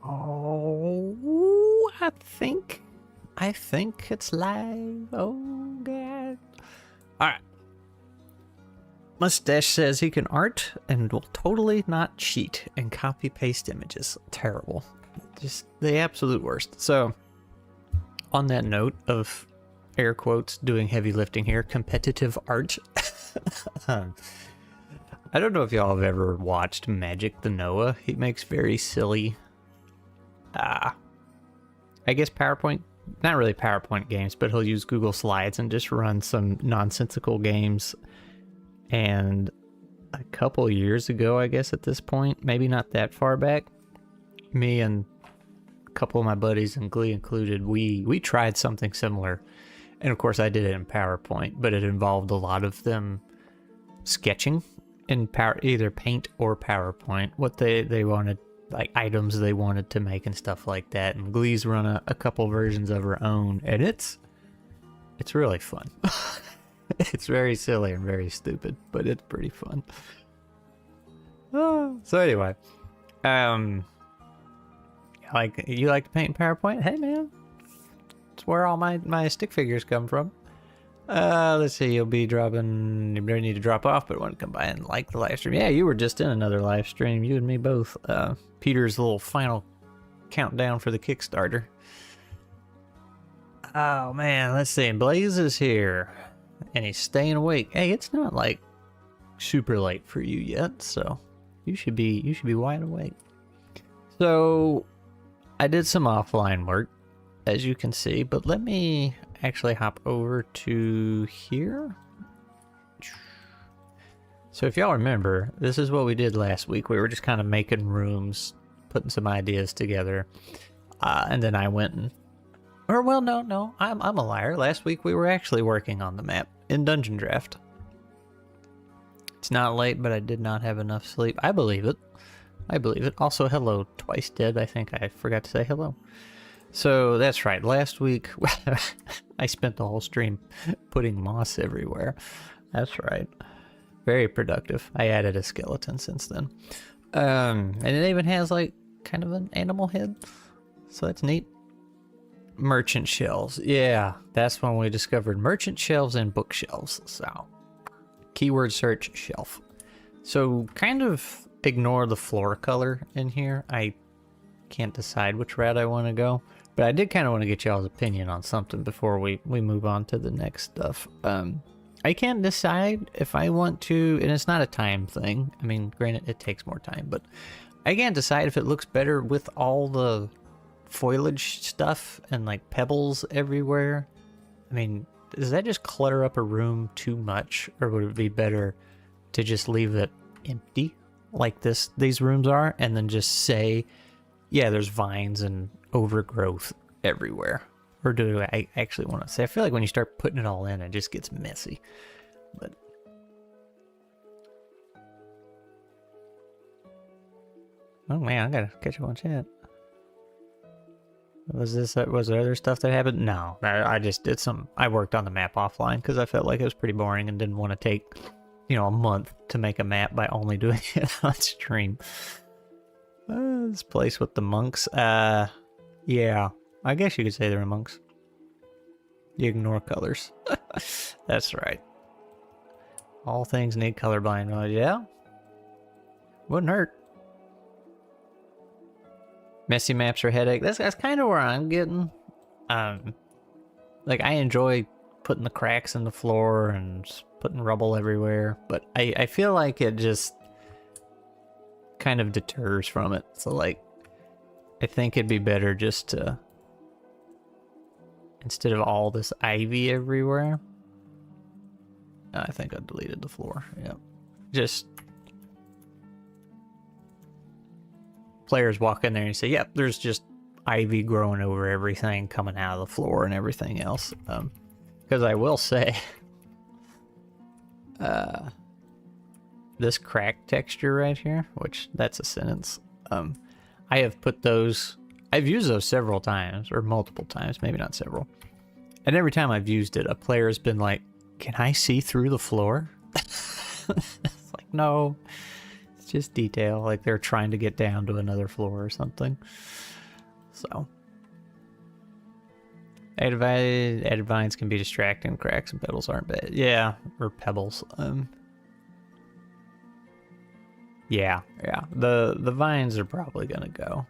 Oh, I think it's live. Oh god. Alright. Mustache says he can art and will totally not cheat and copy paste images. Terrible. Just the absolute worst. So, on that note of air quotes doing heavy lifting here, competitive art. I don't know if y'all have ever watched Magic the Noah. He makes very silly, I guess PowerPoint, not really PowerPoint games, but he'll use Google Slides and just run some nonsensical games. And a couple years ago, I guess at this point, maybe not that far back, me and a couple of my buddies, and Glee included, we tried something similar. And of course I did it in PowerPoint, but it involved a lot of them sketching in either Paint or PowerPoint, what they wanted, like items they wanted to make and stuff like that. And Glee's run a couple versions of her own, and it's really fun. It's very silly and very stupid, but it's pretty fun. So anyway, like you like to paint in PowerPoint? Hey man, it's where all my stick figures come from. Let's see, you'll be dropping, you really need to drop off, but want to come by and like the live stream. Yeah, you were just in another live stream, you and me both. Peter's little final countdown for the Kickstarter. Oh man, let's see, Blaze is here, and he's staying awake. Hey, it's not like super late for you yet, so you should be wide awake. So, I did some offline work, as you can see, but let me actually hop over to here. So if y'all remember, this is what we did last week. We were just kind of making rooms, putting some ideas together, and then I went and, or well, no, I'm a liar. Last week we were actually working on the map in Dungeon Draft. It's not late, but I did not have enough sleep. I believe it. I believe it. Also, hello, Twice Dead. I think I forgot to say hello. So that's right. Last week, I spent the whole stream putting moss everywhere. That's right. Very productive. I added a skeleton since then. And it even has like kind of an animal head. So that's neat. Merchant shelves. Yeah, that's when we discovered merchant shelves and bookshelves. So keyword search shelf. So kind of ignore the floor color in here. I can't decide which route I want to go. But I did kind of want to get y'all's opinion on something before we move on to the next stuff. I can't decide if I want to, and it's not a time thing. I mean, granted, it takes more time, but I can't decide if it looks better with all the foliage stuff and like pebbles everywhere. I mean, does that just clutter up a room too much, or would it be better to just leave it empty like these rooms are, and then just say, yeah, there's vines and overgrowth everywhere? Or do I actually want to say, I feel like when you start putting it all in, it just gets messy. But oh man, I gotta catch up on chat. Was there other stuff that happened? No, I just did I worked on the map offline because I felt like it was pretty boring and didn't want to take, a month to make a map by only doing it on stream. This place with the monks, yeah, I guess you could say they're monks. You ignore colors. That's right. All things need colorblind. Well, yeah. Wouldn't hurt. Messy maps are a headache. That's kind of where I'm getting. Like, I enjoy putting the cracks in the floor and putting rubble everywhere, but I feel like it just kind of deters from it. So, like, I think it'd be better just to, instead of all this ivy everywhere, I think I deleted the floor. Yep. Just players walk in there and say, yep, there's just ivy growing over everything, coming out of the floor and everything else. Because I will say, this crack texture right here, which that's a sentence, I have put those, I've used those several times, or multiple times, maybe not several. And every time I've used it, a player's been like, can I see through the floor? It's like, no, It's just detail, like they're trying to get down to another floor or something. So. Added vines can be distracting. Cracks and pebbles aren't bad. Yeah, or pebbles. Yeah. The vines are probably gonna go.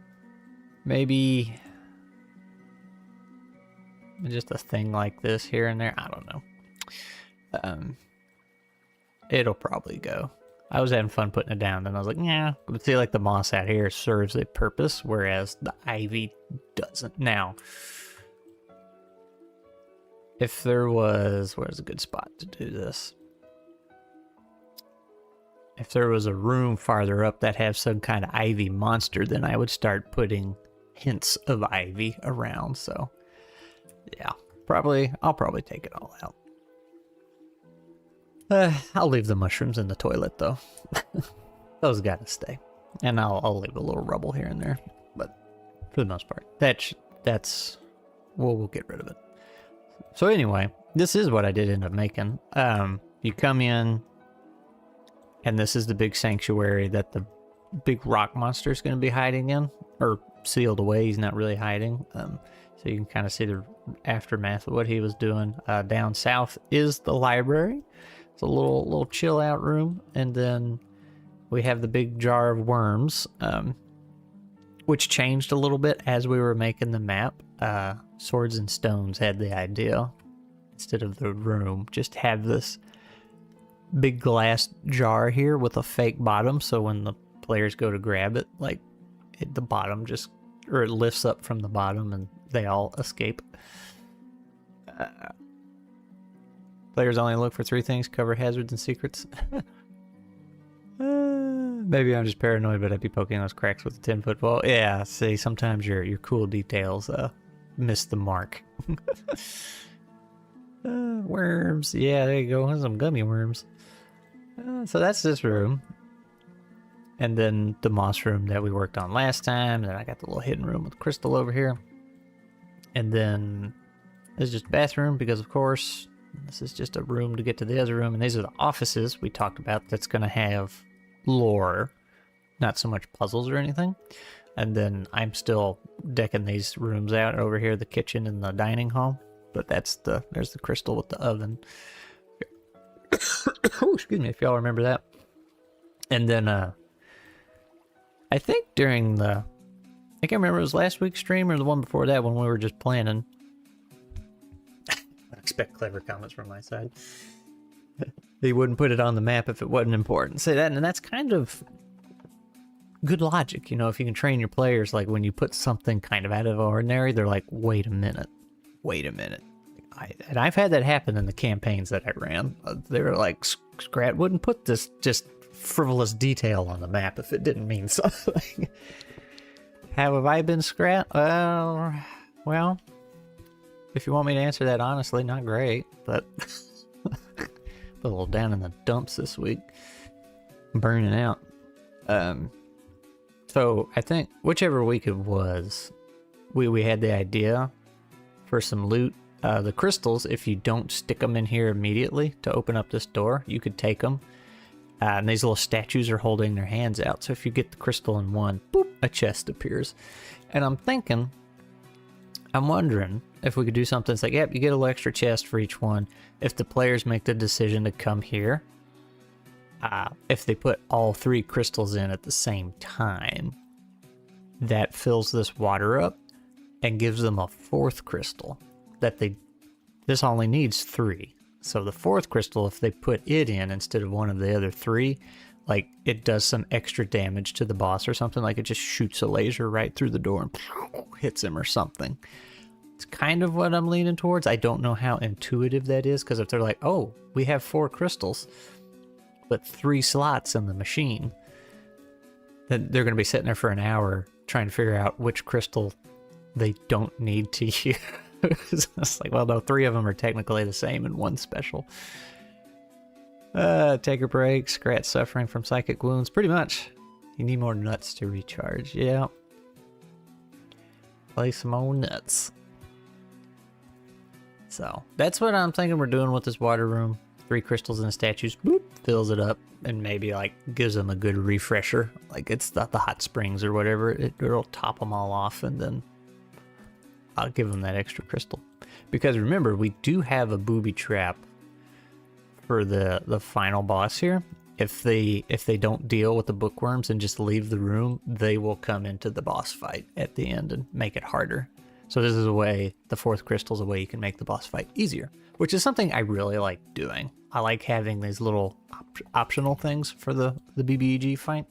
Maybe just a thing like this here and there. I don't know. It'll probably go. I was having fun putting it down, and I was like, yeah. But see, like the moss out here serves a purpose, whereas the ivy doesn't. Now. If there was, where's a good spot to do this? If there was a room farther up that had some kind of ivy monster, then I would start putting hints of ivy around. So, yeah, I'll probably take it all out. I'll leave the mushrooms in the toilet though. Those gotta stay, and I'll leave a little rubble here and there. But for the most part, that's we'll get rid of it. So anyway, this is what I did end up making. You come in, and this is the big sanctuary that the big rock monster is going to be hiding in, or sealed away. He's not really hiding. So you can kind of see the aftermath of what he was doing. Down south is the library. It's a little chill out room, and then we have the big jar of worms, which changed a little bit as we were making the map. Swords and Stones had the idea, instead of the room, just have this big glass jar here with a fake bottom, so when the players go to grab it, like the bottom just, or it lifts up from the bottom and they all escape. Players only look for 3 things: cover, hazards, and secrets. Maybe I'm just paranoid, but I'd be poking those cracks with a 10-foot pole. Yeah, see, sometimes your cool details miss the mark. Worms. Yeah, there you go. Some gummy worms. So that's this room. And then the moss room that we worked on last time. And then I got the little hidden room with crystal over here. And then this is just a bathroom because, of course, this is just a room to get to the other room. And these are the offices we talked about that's going to have lore, not so much puzzles or anything. And then I'm still decking these rooms out over here, the kitchen and the dining hall. But there's the crystal with the oven. Oh, excuse me, if y'all remember that. And then I think during I can't remember, it was last week's stream or the one before that when we were just planning. I expect clever comments from my side. He wouldn't put it on the map if it wasn't important. Say that, and that's kind of good logic, you know, if you can train your players, like when you put something kind of out of ordinary, they're like, wait a minute. And I've had that happen in the campaigns that I ran. They were like, Scrat wouldn't put this just frivolous detail on the map if it didn't mean something. How have I been, Scrat? Well, if you want me to answer that honestly, not great, but a little down in the dumps this week. Burning out. So I think whichever week it was, we had the idea for some loot. The crystals, if you don't stick them in here immediately to open up this door, you could take them. And these little statues are holding their hands out. So if you get the crystal in one, boop, a chest appears. And I'm wondering if we could do something that's like, yep, you get a little extra chest for each one. If the players make the decision to come here, if they put all 3 crystals in at the same time, that fills this water up and gives them a 4th crystal that this only needs 3. So the 4th crystal, if they put it in instead of one of the other 3, like it does some extra damage to the boss or something, like it just shoots a laser right through the door and hits him or something. It's kind of what I'm leaning towards. I don't know how intuitive that is, because if they're like, oh, we have 4 crystals, but 3 slots in the machine, then they're going to be sitting there for an hour trying to figure out which crystal they don't need to use. It's like, well, no, 3 of them are technically the same and 1 special. Take a break. Scratch suffering from psychic wounds. Pretty much. You need more nuts to recharge. Yeah. Play some more nuts. So, that's what I'm thinking we're doing with this water room. 3 crystals and the statues. Boop. fills it up and maybe like gives them a good refresher. Like it's the hot springs or whatever. It'll top them all off, and then I'll give them that extra crystal. Because remember, we do have a booby trap for the final boss here. If they don't deal with the bookworms and just leave the room, they will come into the boss fight at the end and make it harder. So this is a way, the fourth crystal is a way you can make the boss fight easier, which is something I really like doing. I like having these little optional things for the BBEG fight,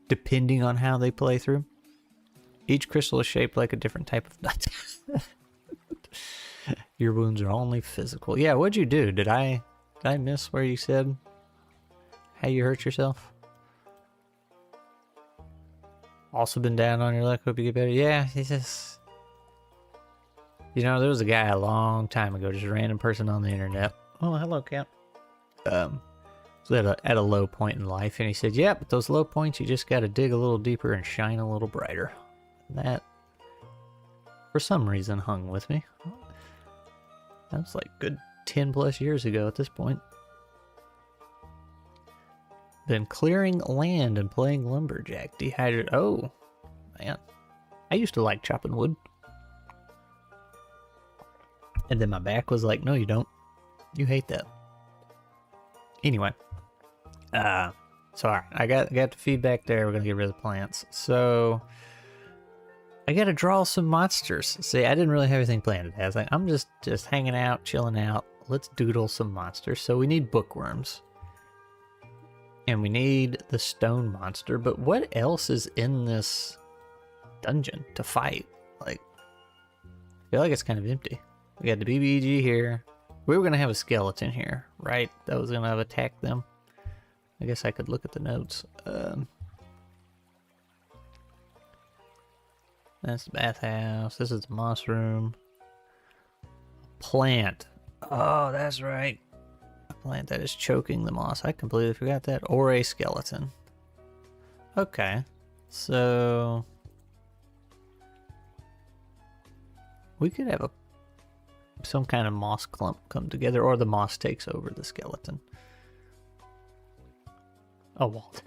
depending on how they play through. Each crystal is shaped like a different type of nut. Your wounds are only physical. Yeah, what'd you do? Did I miss where you said how you hurt yourself? Also been down on your luck. Hope you get better. Yeah, he's just... You know, there was a guy a long time ago, just a random person on the internet. Oh, hello, Cat. So at a low point in life, and he said, yeah, but those low points, you just got to dig a little deeper and shine a little brighter. That, for some reason, hung with me. That was like good 10 plus years ago at this point. Been clearing land and playing lumberjack. Dehydrated. Oh, man. I used to like chopping wood. And then my back was like, no, you don't. You hate that. Anyway. So alright, I got the feedback there. We're going to get rid of the plants. So I got to draw some monsters. See, I didn't really have anything planned today. I was like, I'm just hanging out, chilling out. Let's doodle some monsters. So we need bookworms. And we need the stone monster, but what else is in this dungeon to fight? Like, I feel like it's kind of empty. We got the BBG here. We were going to have a skeleton here, right? That was going to have attacked them. I guess I could look at the notes. That's the bathhouse. This is the moss room. Plant. Oh, that's right. Plant that is choking the moss. I completely forgot that. Or a skeleton. Okay. So we could have some kind of moss clump come together, or the moss takes over the skeleton. Oh, Walt.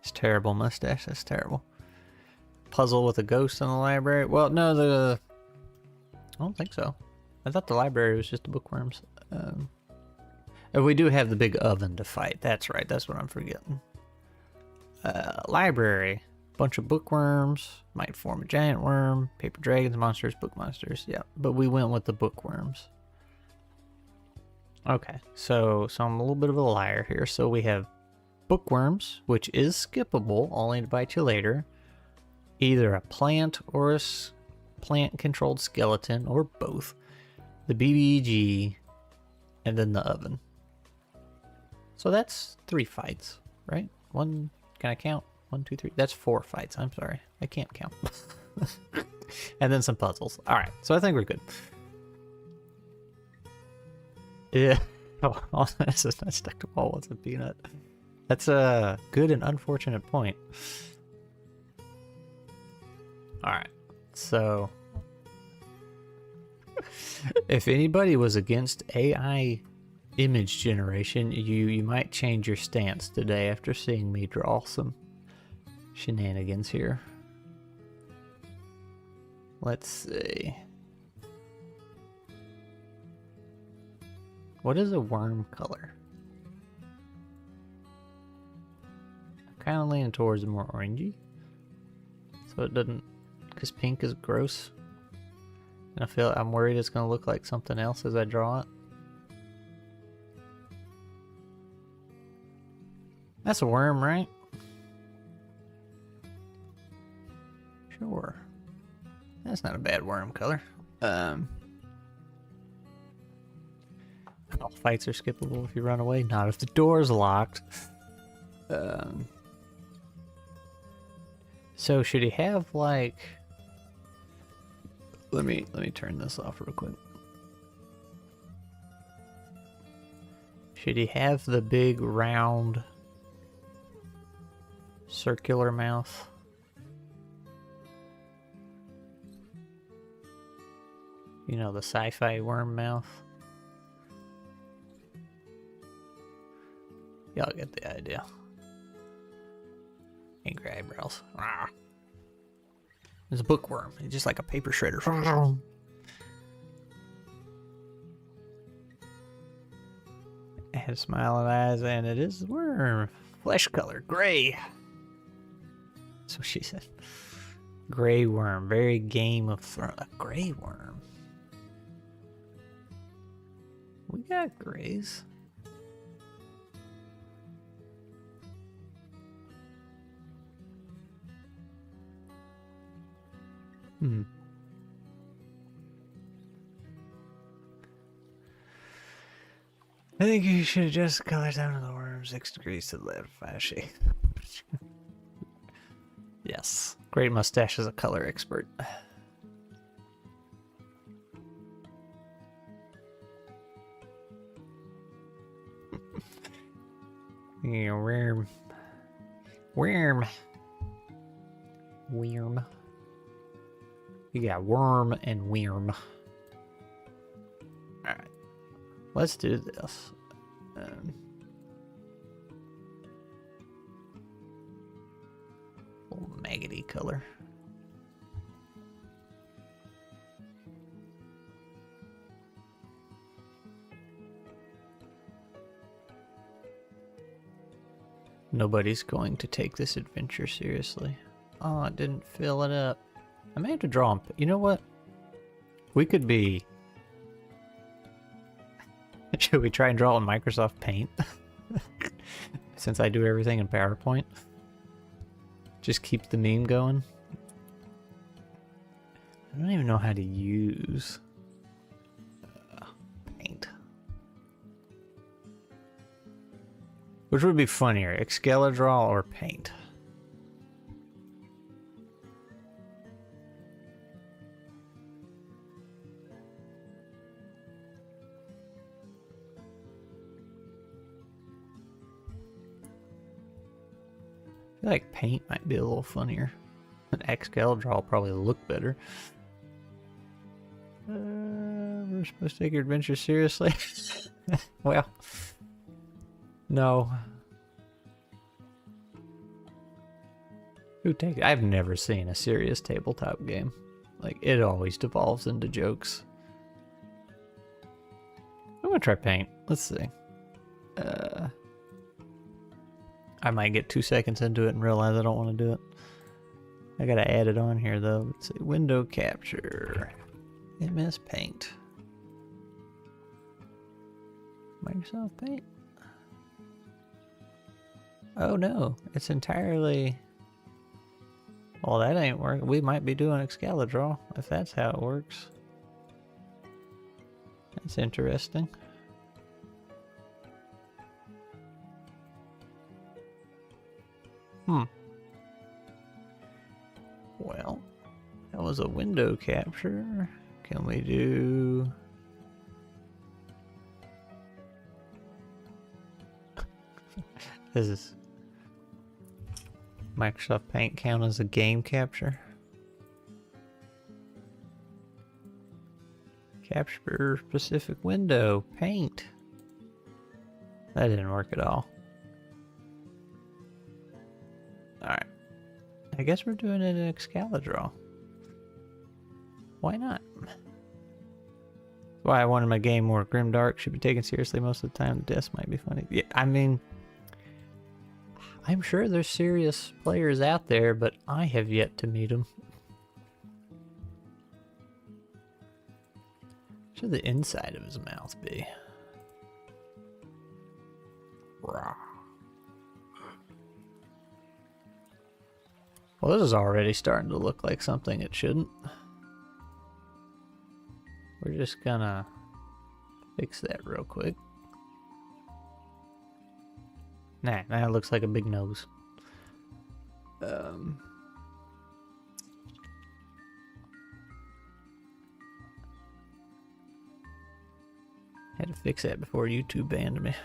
It's terrible mustache. That's terrible. Puzzle with a ghost in the library. Well, no, I don't think so. I thought the library was just the bookworms. We do have the big oven to fight. That's right. That's what I'm forgetting. Library. Bunch of bookworms. Might form a giant worm. Paper dragons, monsters, book monsters. Yeah, but we went with the bookworms. Okay, so I'm a little bit of a liar here. So we have bookworms, which is skippable, only to bite you later. Either a plant or a plant-controlled skeleton, or both. The BBG, and then the oven. So that's 3 fights, right? One, can I count? 1, 2, 3. That's 4 fights. I'm sorry. I can't count. And then some puzzles. All right. So I think we're good. Yeah. Oh, that's a stuck to wall. What's a peanut? That's a good and unfortunate point. All right. So if anybody was against AI image generation, you might change your stance today after seeing me draw some shenanigans here. Let's see. What is a worm color? I'm kind of leaning towards more orangey, so it doesn't, because pink is gross. And I'm worried it's going to look like something else as I draw it. That's a worm, right? Sure. That's not a bad worm color. All fights are skippable if you run away. Not if the door's locked. So should he have like... Let me turn this off real quick. Should he have the big round circular mouth? You know, the sci-fi worm mouth. Y'all get the idea. Angry eyebrows. Rawr. There's a bookworm. He's just like a paper shredder. And smiling eyes, and it is worm. Flesh color, gray. That's what she said. Gray worm, very Game of Thrones. A gray worm. We got grays. I think you should adjust the color down to the worm 6 degrees to the left. Fashy. Yes. Great mustache is a color expert. Yeah, worm. Worm. Worm. You got worm and worm. Alright. Let's do this. Little maggoty color. Nobody's going to take this adventure seriously. Oh, it didn't fill it up. I may have to draw them. You know what? We could be... Should we try and draw in Microsoft Paint? Since I do everything in PowerPoint. Just keep the meme going. I don't even know how to use Paint. Which would be funnier, Excalidraw or Paint? I feel like Paint might be a little funnier. And Excalidraw will probably look better. We're supposed to take your adventure seriously? Well, no. Who takes it? I've never seen a serious tabletop game. Like, it always devolves into jokes. I'm gonna try Paint. Let's see. I might get 2 seconds into it and realize I don't want to do it. I gotta add it on here though. Let's see. Window capture. MS Paint. Microsoft Paint. Oh no, it's entirely... Well, that ain't working. We might be doing Excalidraw, if that's how it works. That's interesting. Well, that was a window capture. Can we do... This is... Microsoft Paint count as a game capture? Capture specific window. Paint. That didn't work at all. Alright. I guess we're doing it in Excalidraw. Why not? That's why I wanted my game more grimdark. Should be taken seriously most of the time. The deaths might be funny. Yeah, I mean... I'm sure there's serious players out there, but I have yet to meet them. What should the inside of his mouth be? Raw. Well, this is already starting to look like something it shouldn't. We're just gonna fix that real quick. Nah, that looks like a big nose. Had to fix that before YouTube banned me.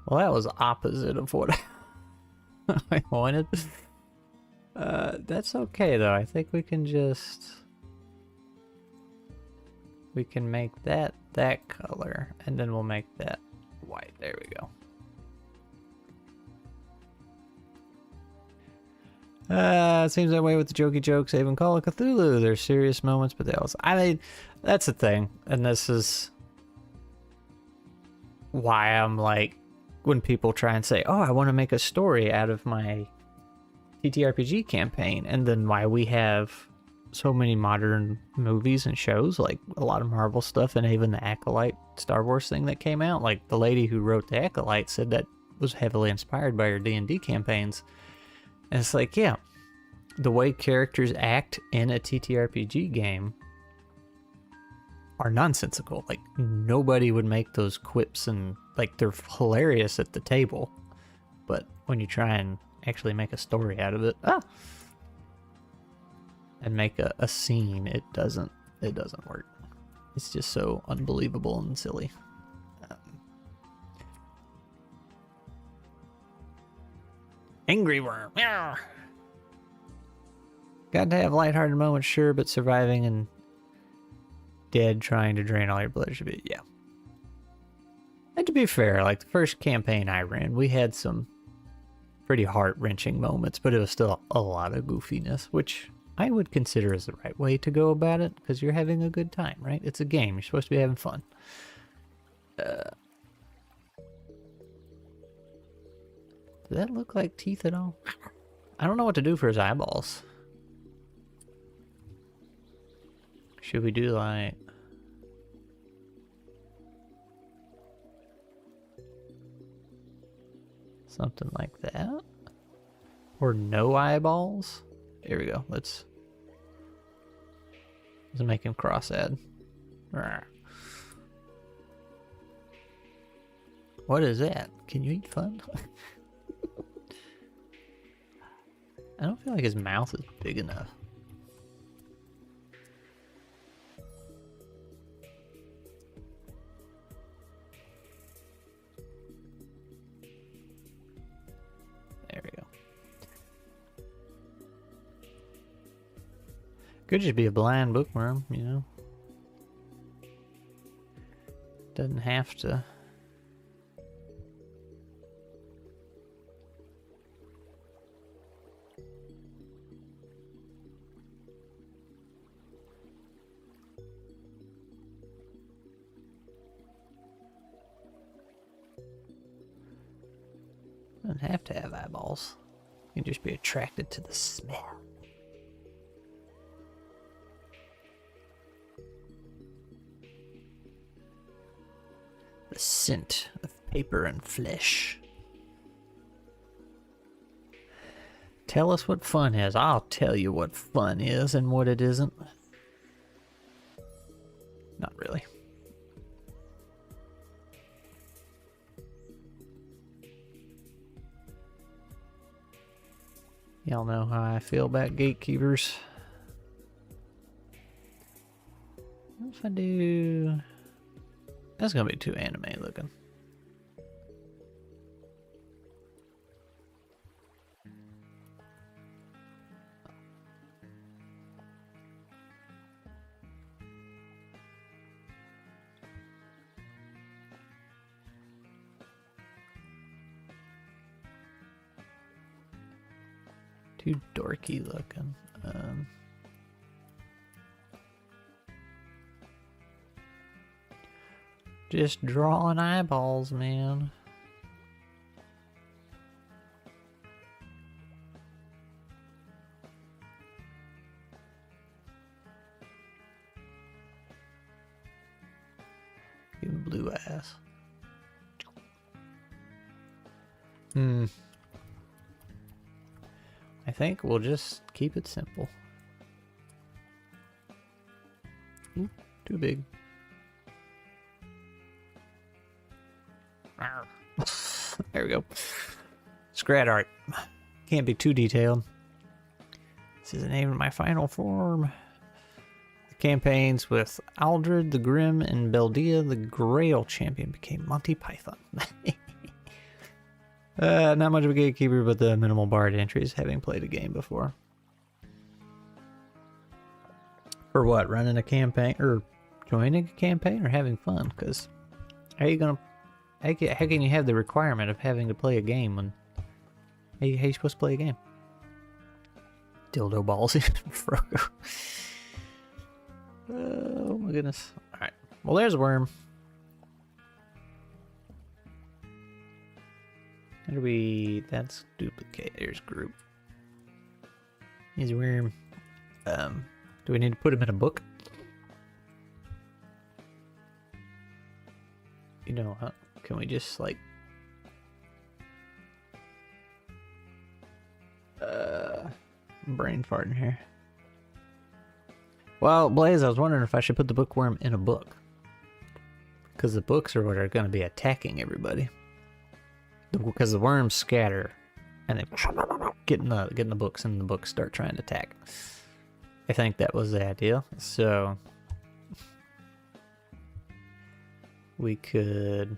Well, that was opposite of what I wanted. That's okay though. I think we can make that color, and then we'll make that white. There we go. It seems that way with the jokey jokes. They even call it Cthulhu. There's serious moments, but they also... I mean, that's the thing. And this is why I'm like, when people try and say, oh, I want to make a story out of my ttrpg campaign, and then why we have so many modern movies and shows, like a lot of Marvel stuff, and even the Acolyte Star Wars thing that came out. Like, the lady who wrote the Acolyte said that was heavily inspired by her D&D campaigns. And it's like, yeah, the way characters act in a TTRPG game are nonsensical. Like, nobody would make those quips, and like, they're hilarious at the table. But when you try and actually make a story out of it, and make a scene, it doesn't work. It's just so unbelievable and silly. Angry worm. Yeah. Got to have lighthearted moments, sure, but surviving and dead trying to drain all your blood should be, yeah. And to be fair, like the first campaign I ran, we had some pretty heart-wrenching moments, but it was still a lot of goofiness, which I would consider as the right way to go about it, because you're having a good time, right? It's a game. You're supposed to be having fun. Does that look like teeth at all? I don't know what to do for his eyeballs. Should we do like... something like that? Or no eyeballs? Here we go. Let's make him cross-eyed. What is that? Can you eat fun? I don't feel like his mouth is big enough. There we go. Could just be a blind bookworm, you know? Doesn't have to. Doesn't have to have eyeballs. You can just be attracted to the smell. The scent of paper and flesh. Tell us what fun is. I'll tell you what fun is and what it isn't. Not really. Y'all know how I feel about gatekeepers. What if I do... That's gonna be too anime looking. Too dorky looking. Just drawing eyeballs, man. Give him blue eyes. I think we'll just keep it simple. Ooh, too big. There we go. Scrat art. Can't be too detailed. This is the name of my final form. The campaigns with Aldred the Grim and Beldia the Grail champion became Monty Python. Not much of a gatekeeper, but the minimal barred entries, having played a game before. For what? Running a campaign or joining a campaign or having fun? Because how are you gonna? How can you have the requirement of having to play a game when? How you supposed to play a game? Dildo balls, Frodo. Oh my goodness! All right. Well, there's a worm. How do we? That's duplicate. There's group. He's a worm. Do we need to put him in a book? You know, huh? Can we just like brain farting here? Well, Blaze, I was wondering if I should put the bookworm in a book, because the books are what are going to be attacking everybody. Because the worms scatter, and they get in the books, and the books start trying to attack. I think that was the idea. So we could.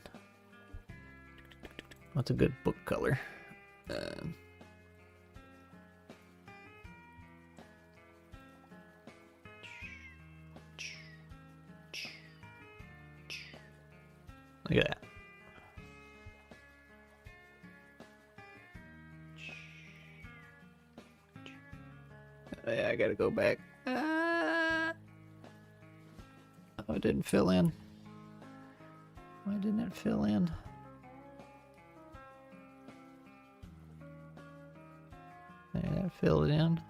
What's a good book color? Look at that. Yeah, I gotta go back. Oh, it didn't fill in. Why didn't it fill in? There, that filled in.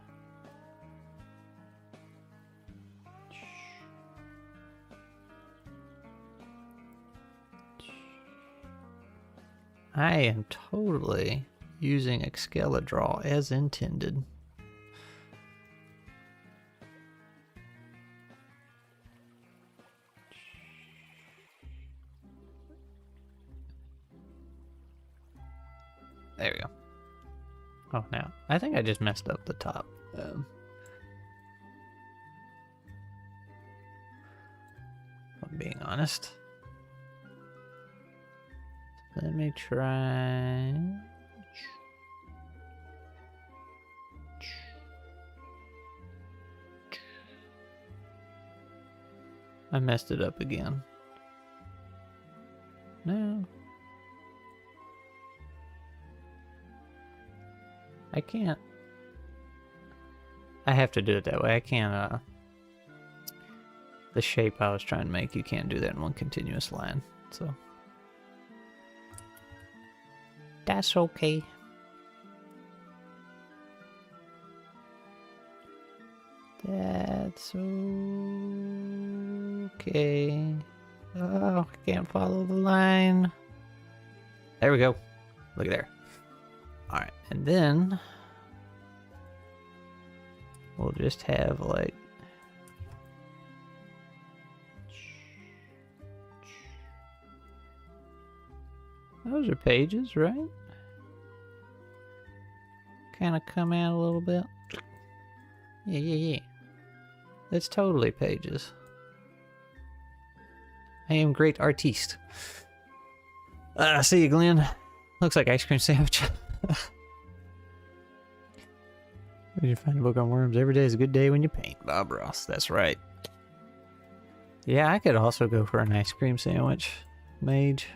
I am totally using Excalidraw as intended. There we go. Oh, now I think I just messed up the top. If I'm being honest. Let me try. I messed it up again. No. I can't. I have to do it that way. I can't, the shape I was trying to make, you can't do that in one continuous line, so. That's okay. That's okay. Oh, I can't follow the line. There we go. Look there. Alright, and then we'll just have like those are pages, right? Kind of come out a little bit. Yeah. That's totally pages. I am great artiste. See you, Glenn. Looks like ice cream sandwich. When you find a book on worms, every day is a good day when you paint. Bob Ross, that's right. Yeah, I could also go for an ice cream sandwich, mage.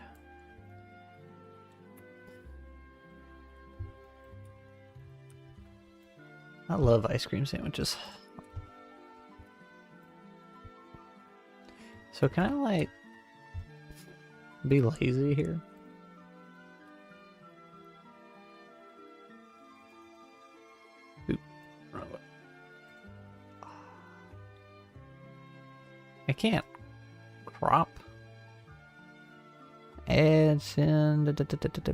I love ice cream sandwiches. So can I like be lazy here? I can't crop. Add, send,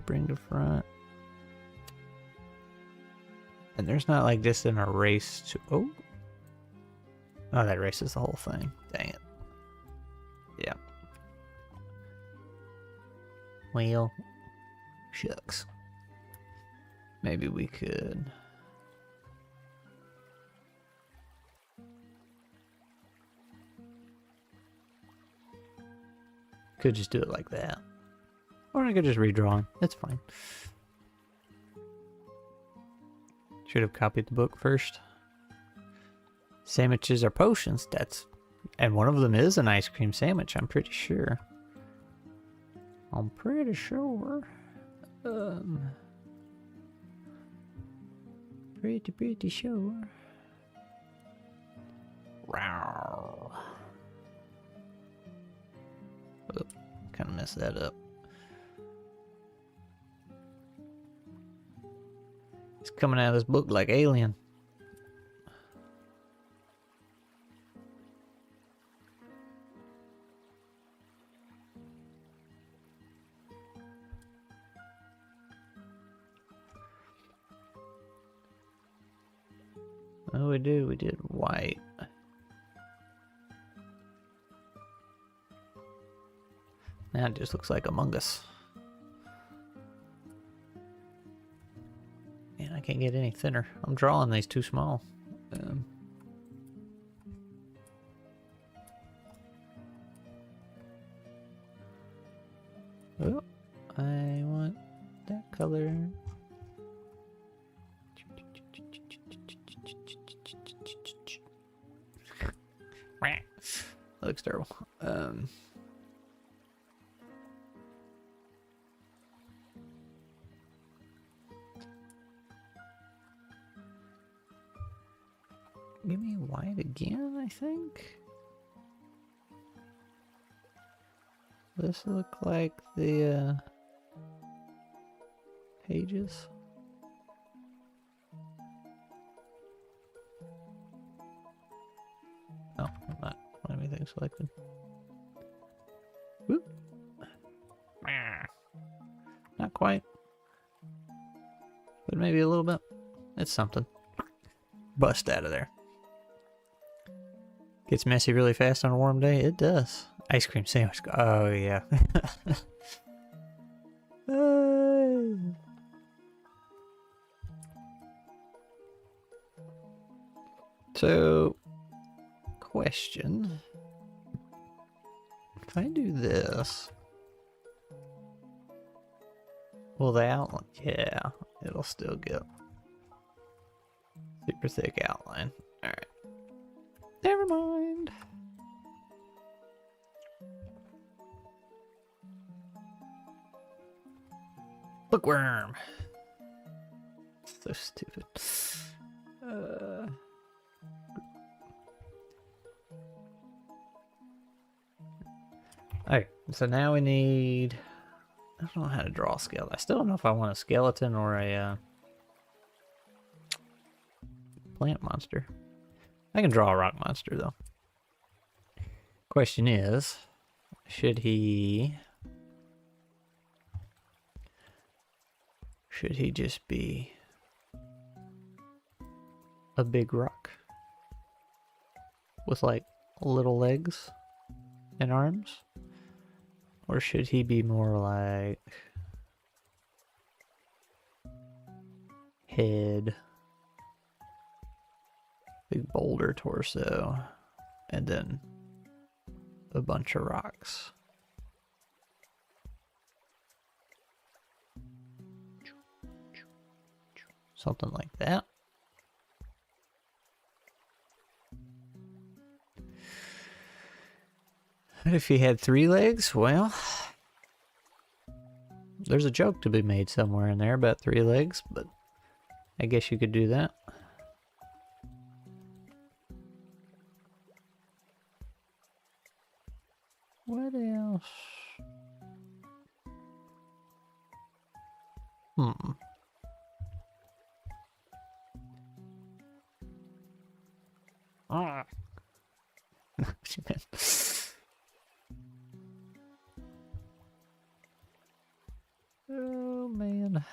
bring to front. And there's not like just an erase to, oh, that erases the whole thing. Dang it. Yeah. Well, shucks. Maybe we could. Could just do it like that. Or I could just redraw them. That's fine. Should have copied the book first. Sandwiches are potions. And one of them is an ice cream sandwich, I'm pretty sure. Pretty sure. Pretty sure. Wow. Oh, kind of messed that up. It's coming out of this book like Alien. Oh, we did white. Now it just looks like Among Us. Man, I can't get any thinner. I'm drawing these too small. Oh, I want that color. That looks terrible. Give me white again, I think. This look like the pages. Oh, I'm not anything selected. Whoop. Not quite, but maybe a little bit. It's something. Bust out of there. Gets messy really fast on a warm day. It does. Ice cream sandwich. Oh yeah. So, question. If I do this, will the outline? Yeah, it'll still get super thick outline. Alright. Never mind. Bookworm. So stupid. Alright, so now we need... I don't know how to draw a skeleton. I still don't know if I want a skeleton or a plant monster. I can draw a rock monster though. Question is, should he just be a big rock with like little legs and arms? Or should he be more like head, big boulder torso, and then a bunch of rocks? Something like that. And if he had 3 legs, well, there's a joke to be made somewhere in there about 3 legs, but I guess you could do that. What else? Ah. Oh man.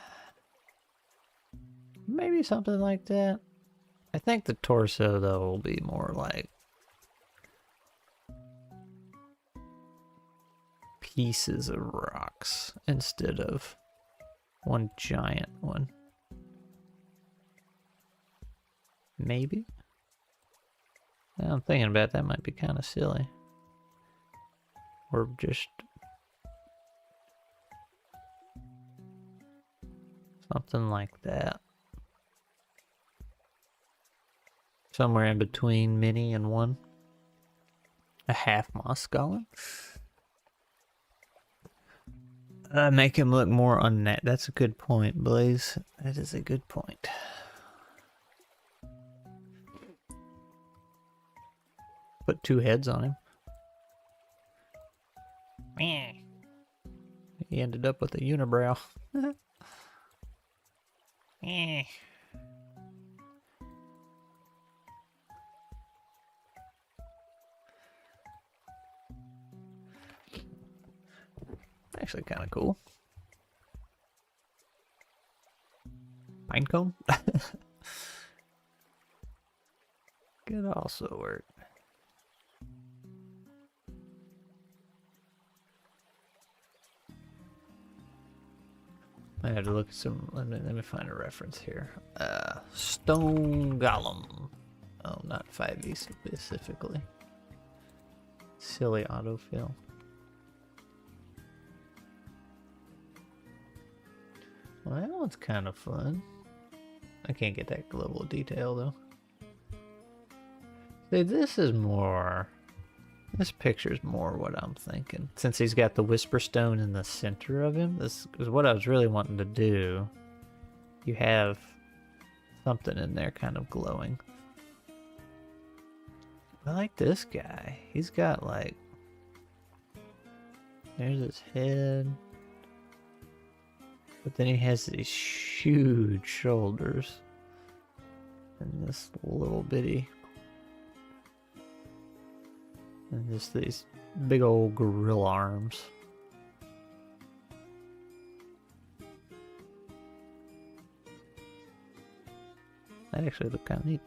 Maybe something like that. I think the torso though will be more like pieces of rocks instead of one giant one. Maybe? Now I'm thinking about that might be kind of silly. Or just something like that. Somewhere in between mini and one. A half moss golem. Make him look more unnat. That's a good point, Blaze. That is a good point. Put 2 heads on him. He ended up with a unibrow. Actually kind of cool. Pinecone? Could also work. I had to look at some. Let me find a reference here. Stone Golem. Oh, not 5e specifically. Silly autofill. Well, that one's kind of fun. I can't get that level of detail though. See, this is more. This picture's more what I'm thinking. Since he's got the Whisper Stone in the center of him, this is what I was really wanting to do. You have something in there kind of glowing. I like this guy. He's got like... There's his head. But then he has these huge shoulders. And this little bitty... And just these big old gorilla arms. That actually looked kind of neat.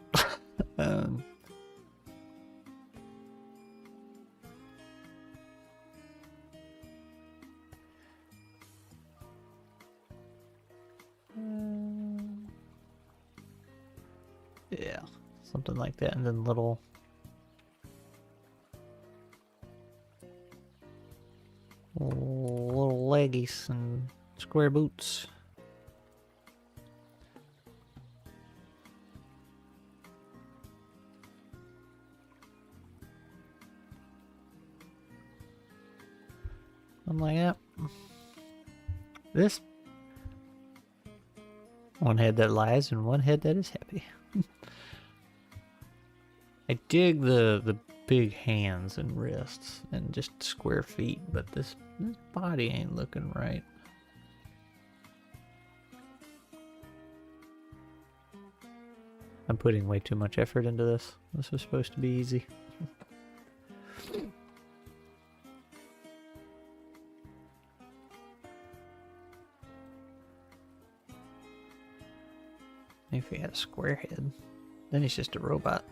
Yeah, something like that, and then little leggies and square boots. I'm like, yep. This one head that lies and one head that is happy. I dig the big hands and wrists and just square feet, but this body ain't looking right. I'm putting way too much effort into this. This was supposed to be easy. If he had a square head, then he's just a robot.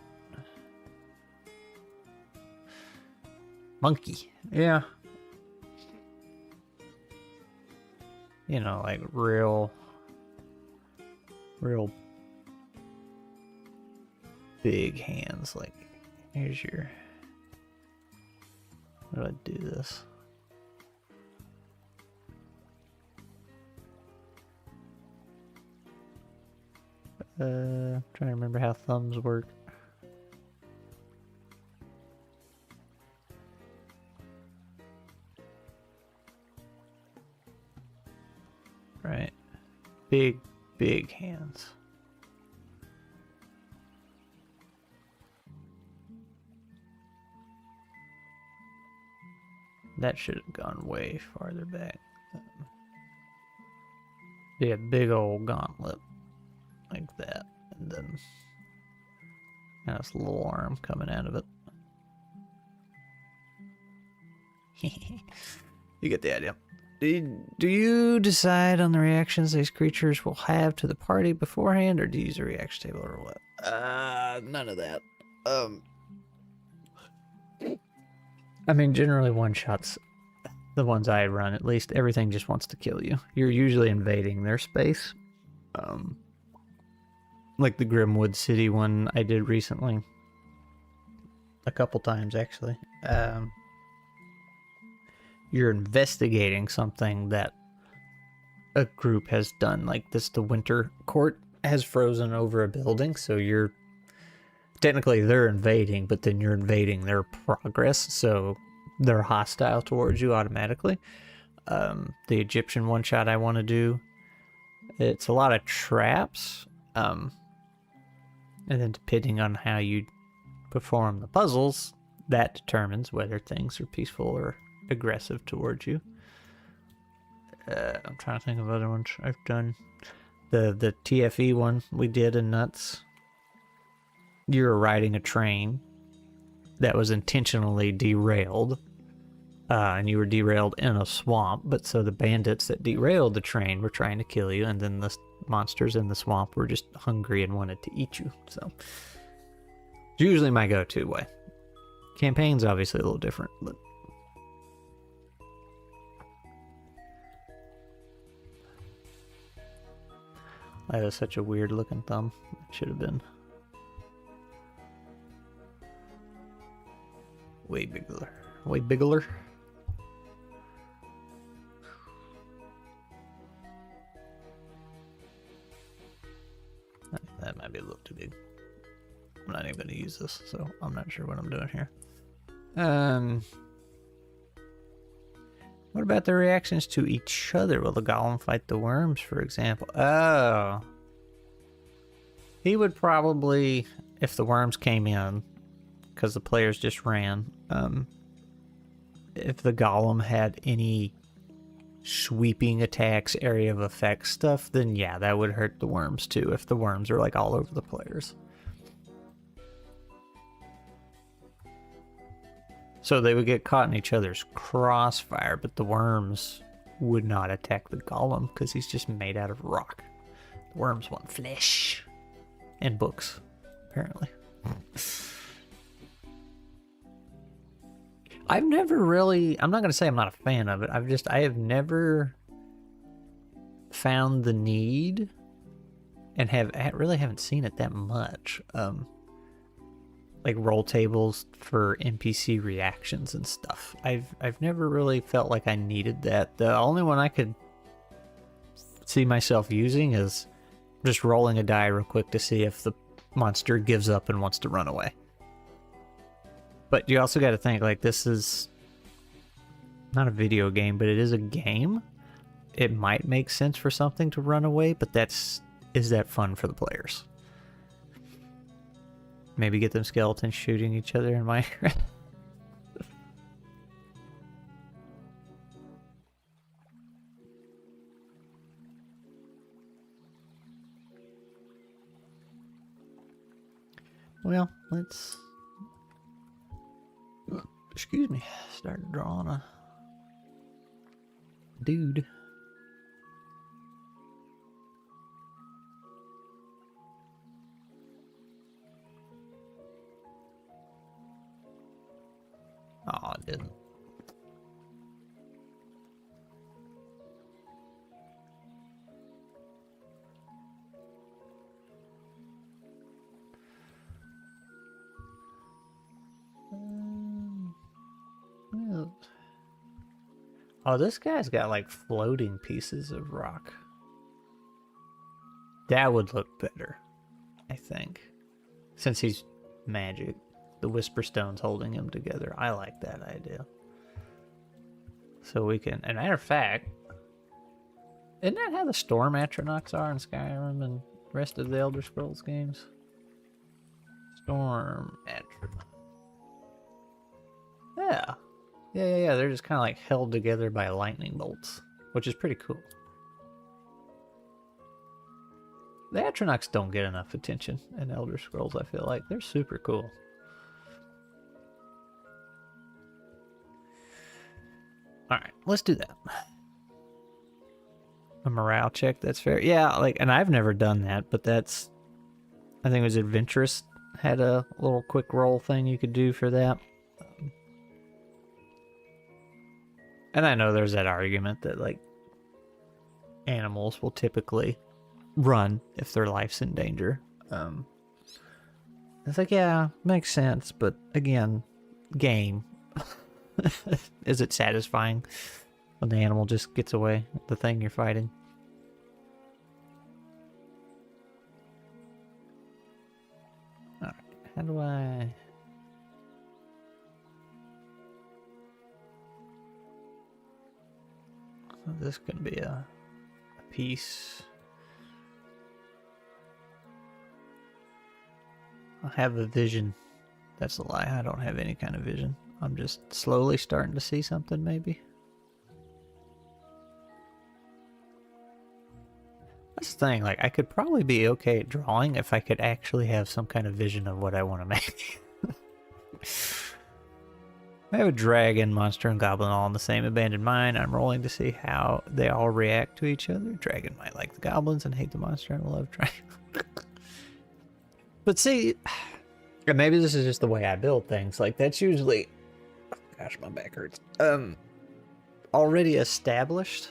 Monkey, yeah. You know, like real big hands. Like, here's your... How do I do this? Trying to remember how thumbs work. Right. Big hands. That should have gone way farther back. Yeah, big old gauntlet. Like that. And then kind of this little arm coming out of it. You get the idea. Do you decide on the reactions these creatures will have to the party beforehand, or do you use a reaction table or what? None of that. I mean, generally one-shots, the ones I run, at least, everything just wants to kill you. You're usually invading their space. Like the Grimwood City one I did recently. A couple times, actually. You're investigating something that a group has done. Like this, the Winter Court has frozen over a building, so you're technically they're invading, but then you're invading their progress, so they're hostile towards you automatically. The Egyptian one-shot I want to do, it's a lot of traps, and then depending on how you perform the puzzles, that determines whether things are peaceful or aggressive towards you. I'm trying to think of other ones I've done. The TFE one we did in Nuts. You were riding a train that was intentionally derailed, and you were derailed in a swamp, but so the bandits that derailed the train were trying to kill you, and then the monsters in the swamp were just hungry and wanted to eat you. So it's usually my go-to way. Campaign's obviously a little different, but that is such a weird looking thumb. It should have been way bigger. Way bigger. That might be a little too big. I'm not even going to use this, so I'm not sure what I'm doing here. What about the reactions to each other? Will the golem fight the worms, for example? Oh. He would probably, if the worms came in, because the players just ran, if the golem had any sweeping attacks, area of effect stuff, then yeah, that would hurt the worms too, if the worms are like all over the players. So they would get caught in each other's crossfire, but the worms would not attack the golem because he's just made out of rock. The worms want flesh and books, apparently. I've never really, I'm not going to say I'm not a fan of it. I have never found the need and really haven't seen it that much. Like roll tables for NPC reactions and stuff. I've never really felt like I needed that. The only one I could see myself using is just rolling a die real quick to see if the monster gives up and wants to run away. But you also got to think, like, this is not a video game, but it is a game. It might make sense for something to run away, but is that fun for the players? Maybe get them skeletons shooting each other in Minecraft. Well, let's... Excuse me. Start drawing a dude. Oh, it didn't. Well. Oh, this guy's got like floating pieces of rock. That would look better, I think. Since he's magic. The Whisper Stone's holding him together. I like that idea. So we can... And matter of fact, isn't that how the Storm Atronachs are in Skyrim and the rest of the Elder Scrolls games? Storm Atronach. Yeah. Yeah. They're just kind of like held together by lightning bolts, which is pretty cool. The Atronachs don't get enough attention in Elder Scrolls, I feel like. They're super cool. Alright, let's do that. A morale check, that's fair. Yeah, like, and I've never done that, but that's... I think it was Adventurous had a little quick roll thing you could do for that. And I know there's that argument that, like, animals will typically run if their life's in danger. It's like, yeah, makes sense, but again, game. Is it satisfying when the animal just gets away, the thing you're fighting? Alright, How do I... So this can be a piece. I have a vision. That's a lie. I don't have any kind of vision. I'm just slowly starting to see something, maybe. That's the thing, like, I could probably be okay at drawing if I could actually have some kind of vision of what I want to make. I have a dragon, monster, and goblin all in the same abandoned mine. I'm rolling to see how they all react to each other. Dragon might like the goblins and hate the monster and love dragon. But see, maybe this is just the way I build things. Like, that's usually... Oh, gosh, my back hurts. Already established.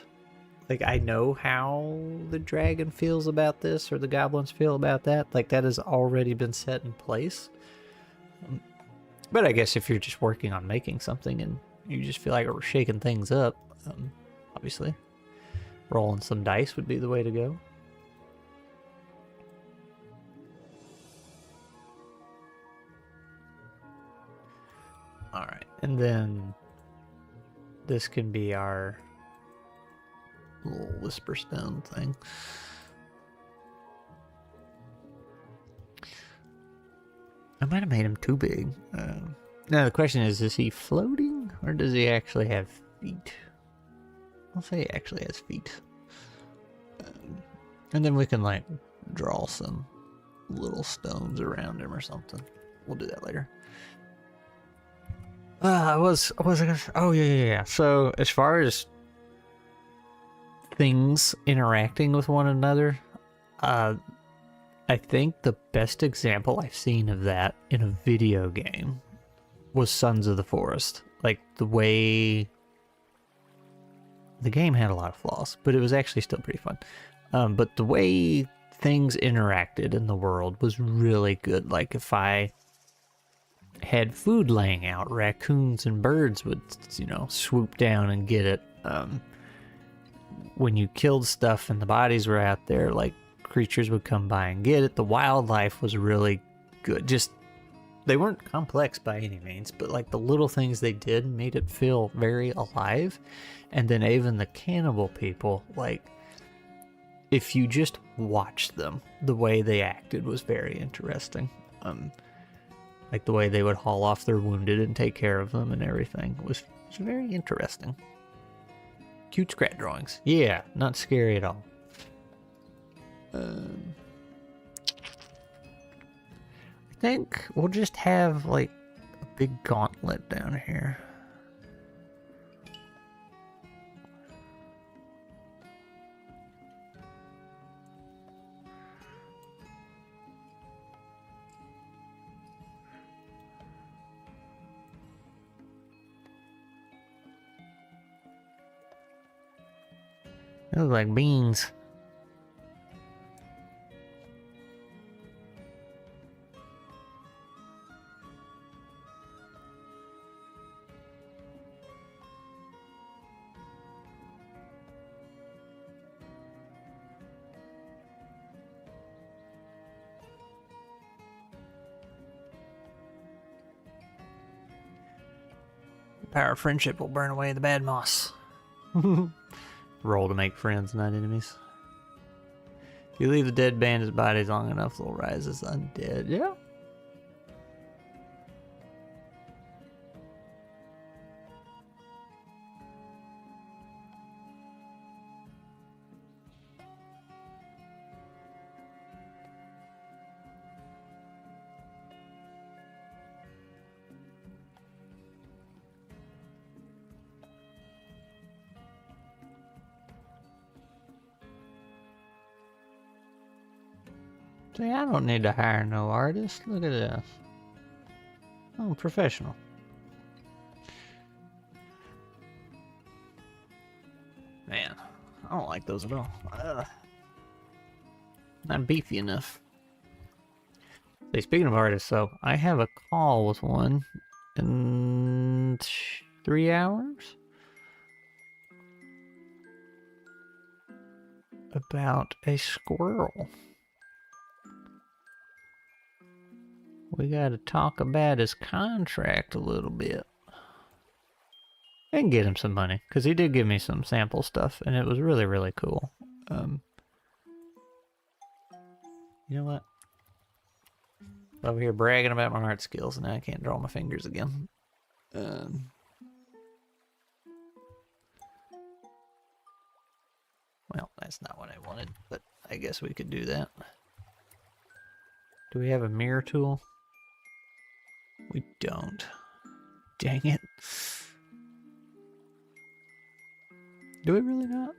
Like, I know how the dragon feels about this or the goblins feel about that. Like, that has already been set in place. But I guess if you're just working on making something and you just feel like we're shaking things up, obviously, rolling some dice would be the way to go. Alright, and then this can be our little whisper stone thing. I might have made him too big. Now the question is he floating or does he actually have feet? I'll say he actually has feet. And then we can like draw some little stones around him or something. We'll do that later. Oh yeah. So as far as things interacting with one another, I think the best example I've seen of that in a video game was Sons of the Forest. Like, the way... The game had a lot of flaws, but it was actually still pretty fun. But the way things interacted in the world was really good. Like, if I had food laying out, raccoons and birds would, you know, swoop down and get it. When you killed stuff and the bodies were out there, like, creatures would come by and get it. The wildlife was really good. Just, they weren't complex by any means, but like the little things they did made it feel very alive. And then even the cannibal people, like, if you just watched them, the way they acted was very interesting. Like the way they would haul off their wounded and take care of them and everything was very interesting. Cute scratch drawings. Yeah, not scary at all. I think we'll just have like a big gauntlet down here. They look like beans. The power of friendship will burn away the bad moss. Roll to make friends, not enemies. If you leave the dead bandit's bodies long enough, they'll rise as undead. Yeah. See, I don't need to hire no artist. Look at this. I'm professional. Man, I don't like those at all. Not beefy enough. Hey, speaking of artists, so I have a call with one in 3 hours about a squirrel. We gotta talk about his contract a little bit. And get him some money, because he did give me some sample stuff, and it was really, really cool. You know what? Over here bragging about my art skills, and now I can't draw my fingers again. Well, that's not what I wanted, but I guess we could do that. Do we have a mirror tool? We don't. Dang it. Do we really not?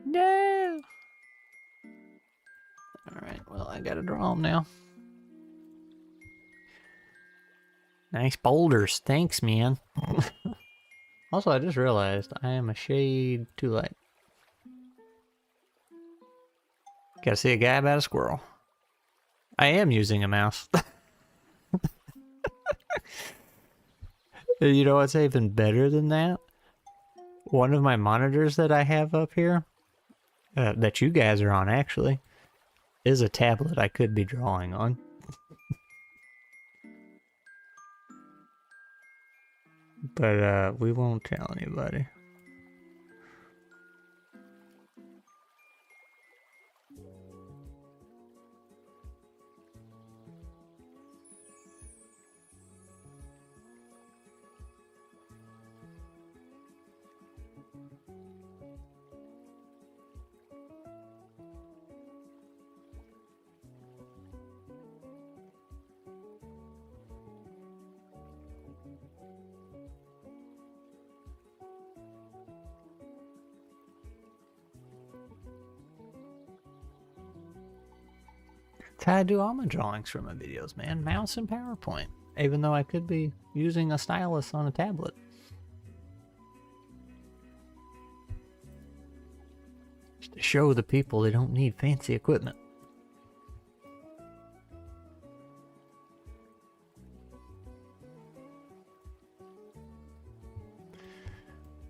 No! Alright, well, I gotta draw them now. Nice boulders. Thanks, man. Also, I just realized I am a shade too light. Gotta see a guy about a squirrel. I am using a mouse. You know what's even better than that? One of my monitors that I have up here, that you guys are on actually, is a tablet I could be drawing on. But we won't tell anybody. That's how I do all my drawings for my videos, man. Mouse and PowerPoint. Even though I could be using a stylus on a tablet. Just to show the people they don't need fancy equipment.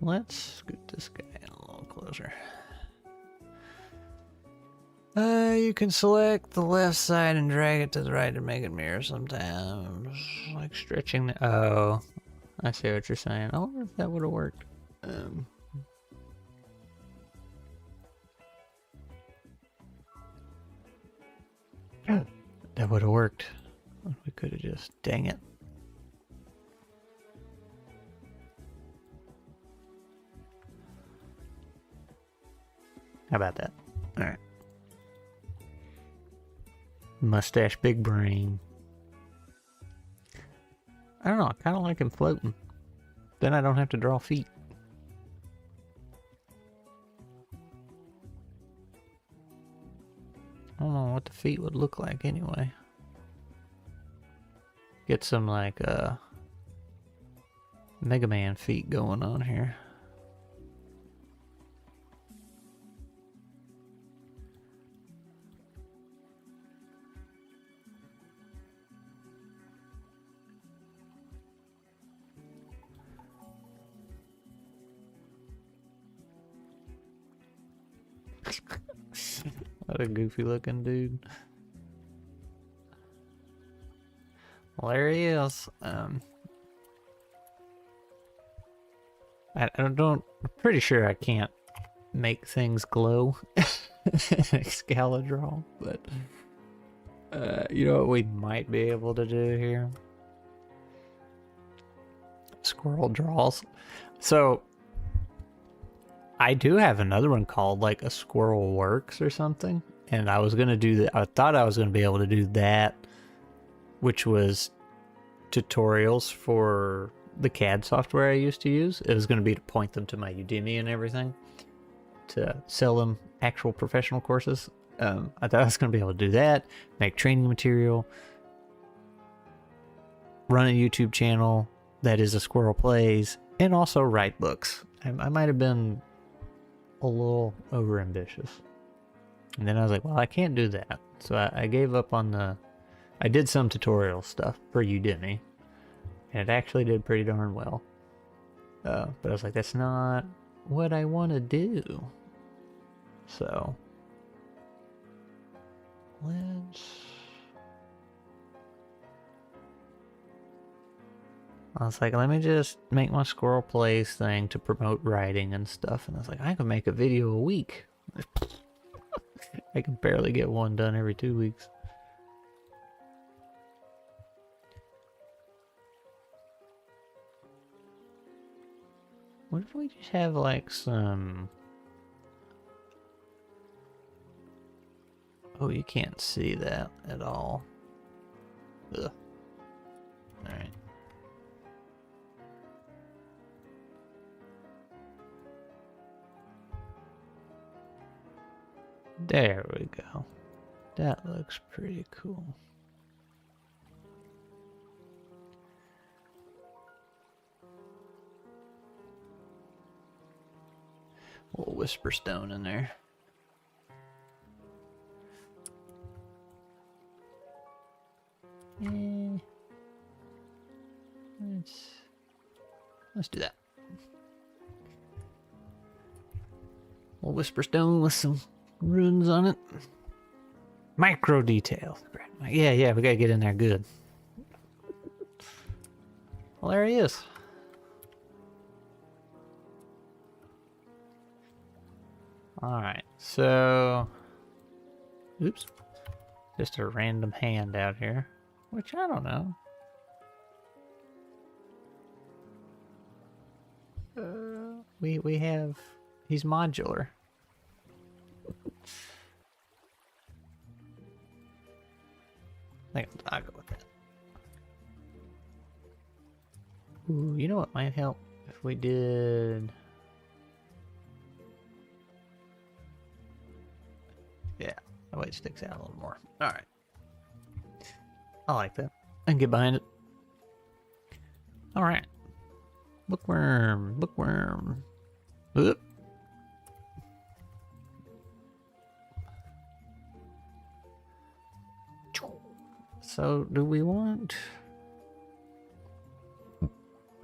Let's scoot this guy in a little closer. You can select the left side and drag it to the right to make it mirror sometimes. Like stretching the... Oh, I see what you're saying. I wonder if that would have worked. That would have worked. We could have just... Dang it. How about that? Alright. Mustache, big brain. I don't know, I kind of like him floating. Then I don't have to draw feet. I don't know what the feet would look like anyway. Get some like Mega Man feet going on here. What a goofy looking dude. Well, there he is. I'm pretty sure I can't make things glow in Excalidraw, but you know what we might be able to do here? Squirrel draws. So I do have another one called like a Squirrel Works or something, and I was gonna do that. I thought I was gonna be able to do that, which was tutorials for the CAD software I used to use. It was gonna be to point them to my Udemy and everything to sell them actual professional courses. I thought I was gonna be able to do that, make training material, run a YouTube channel that is a Squirrel Plays, and also write books. I might have been a little overambitious. And then I was like, well, I can't do that. So I gave up on the... I did some tutorial stuff for Udemy, and it actually did pretty darn well. But I was like, that's not what I want to do. So... let's... I was like, let me just make my Squirrel Plays thing to promote writing and stuff. And I was like, I can make a video a week. I can barely get one done every 2 weeks. What if we just have like some... Oh, you can't see that at all. Ugh. Alright. There we go. That looks pretty cool. A little whisper stone in there. Let's do that. A little whisper stone with some runes on it. Micro details. Yeah, we gotta get in there good. Well, there he is. Alright, so... Oops. Just a random hand out here. Which, I don't know. We have... He's modular. I think I'll go with that. Ooh, you know what might help? If we did... Yeah, that way it sticks out a little more. Alright. I like that. I can get behind it. Alright. Bookworm. Bookworm. Oop. So, do we want...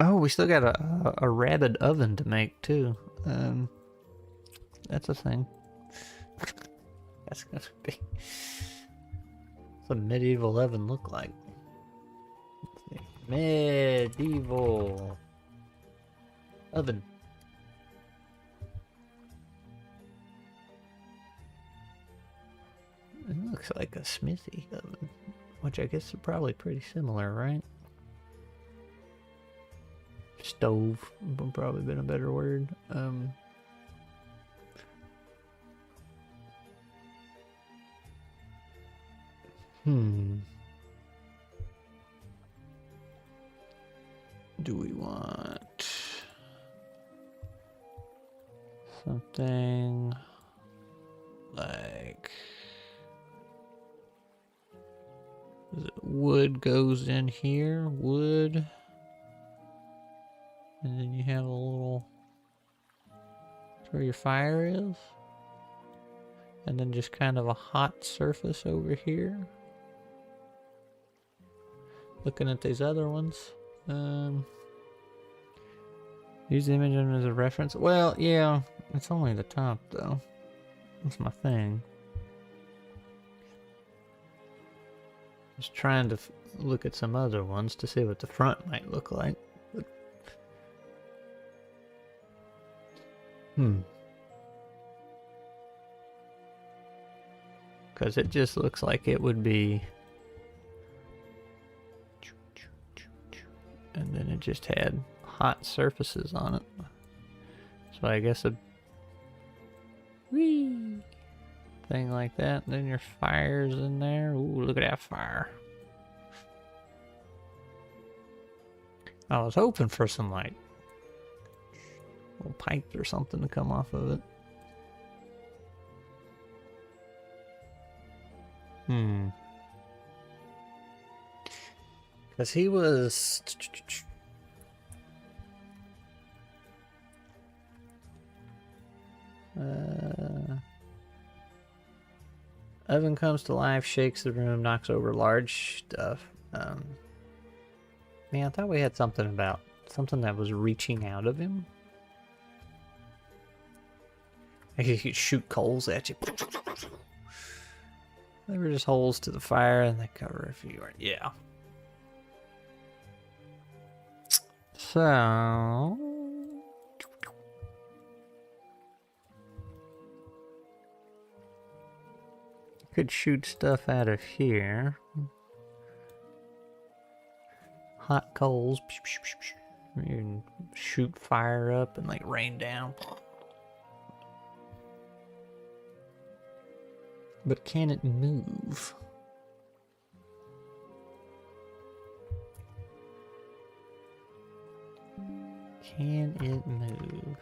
Oh, we still got a rabbit oven to make, too. That's a thing. That's gonna be... What's a medieval oven look like? Let's see. Medieval oven. It looks like a smithy oven, which I guess is probably pretty similar, right? Stove would probably been a better word. Do we want something like wood goes in here, wood, and then you have a little, that's where your fire is, and then just kind of a hot surface over here. Looking at these other ones, use the image as a reference. Well, yeah, it's only the top though. That's my thing. Just trying to look at some other ones to see what the front might look like. But... Because it just looks like it would be... And then it just had hot surfaces on it. So I guess a whee thing like that. And then your fire's in there. Ooh, look at that fire. I was hoping for some like little pipes or something to come off of it. Because he was... Oven comes to life, shakes the room, knocks over large stuff. Man, I thought we had something about something that was reaching out of him. Like he could shoot coals at you. They were just holes to the fire and they cover if you are... Yeah. So... could shoot stuff out of here. Hot coals. You can shoot fire up and like rain down. But can it move? Can it move?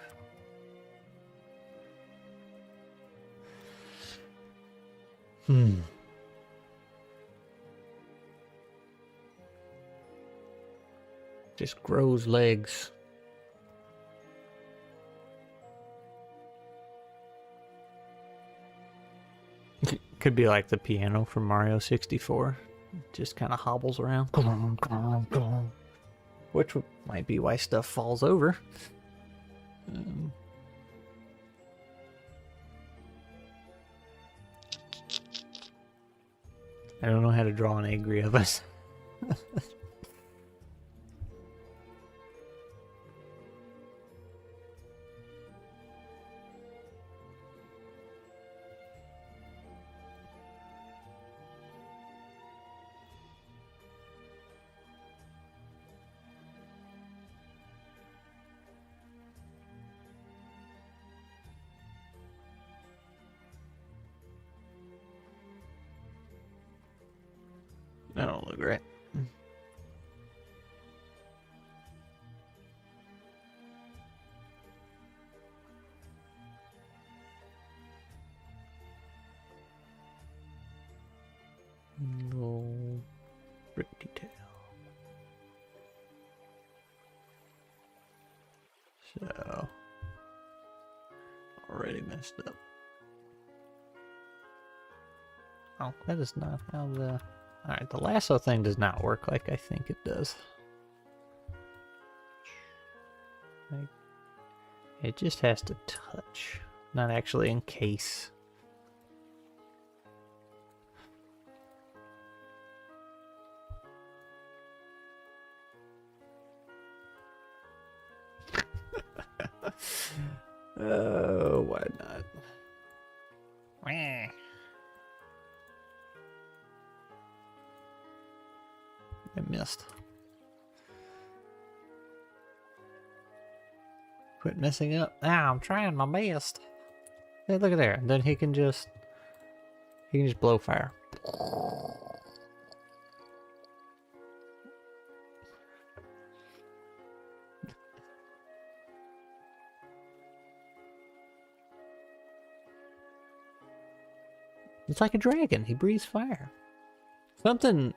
Just grows legs. Could be like the piano from Mario 64. Just kind of hobbles around. Which might be why stuff falls over. I don't know how to draw an angry of us. That don't look right. Little brick detail. So, already messed up. Oh, that is not how the... Alright, the lasso thing does not work like I think it does. Like, it just has to touch, not actually encase. Oh, why not? I missed. Quit messing up. Ah, I'm trying my best. Hey, look at there. And then he can just blow fire. It's like a dragon. He breathes fire. Something...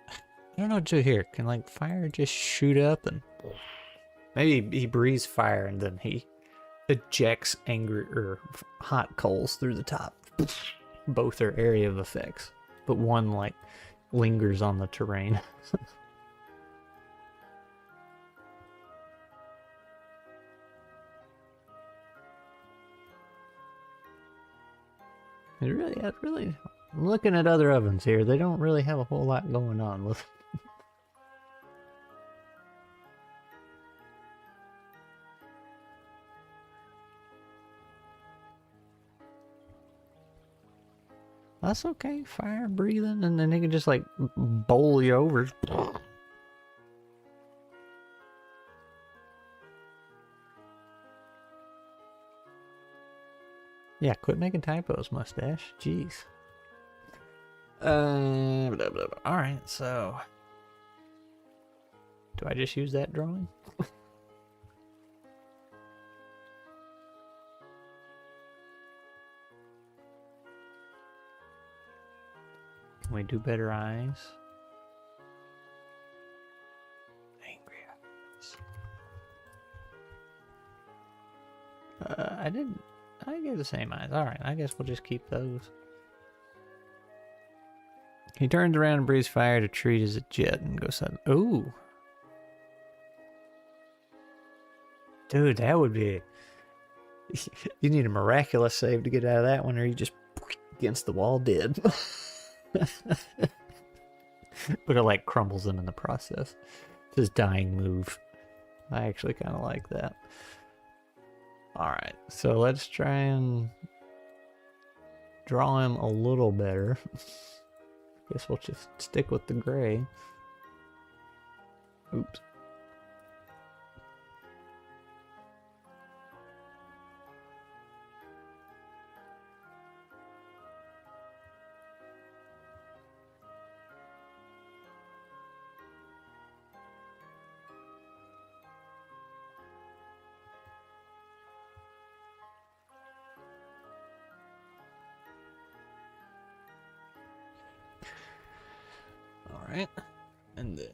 I don't know what to do here. Can like fire just shoot up and maybe he breathes fire and then he ejects angry or hot coals through the top. Both are area of effects, but one like lingers on the terrain. Really, looking at other ovens here, they don't really have a whole lot going on with. That's okay, fire breathing, and then they can just like bowl you over. Yeah, quit making typos, mustache. Jeez. Blah, blah, blah. All right, so do I just use that drawing? Can we do better eyes? Angry eyes. I didn't. I gave the same eyes. Alright, I guess we'll just keep those. He turns around and breathes fire to treat as a jet and goes sudden. Ooh. Dude, that would be... You need a miraculous save to get out of that one, or you just against the wall dead. But it like crumbles him in the process. It's his dying move. I actually kind of like that. Alright, so let's try and draw him a little better. Guess we'll just stick with the gray. Oops. Alright, and then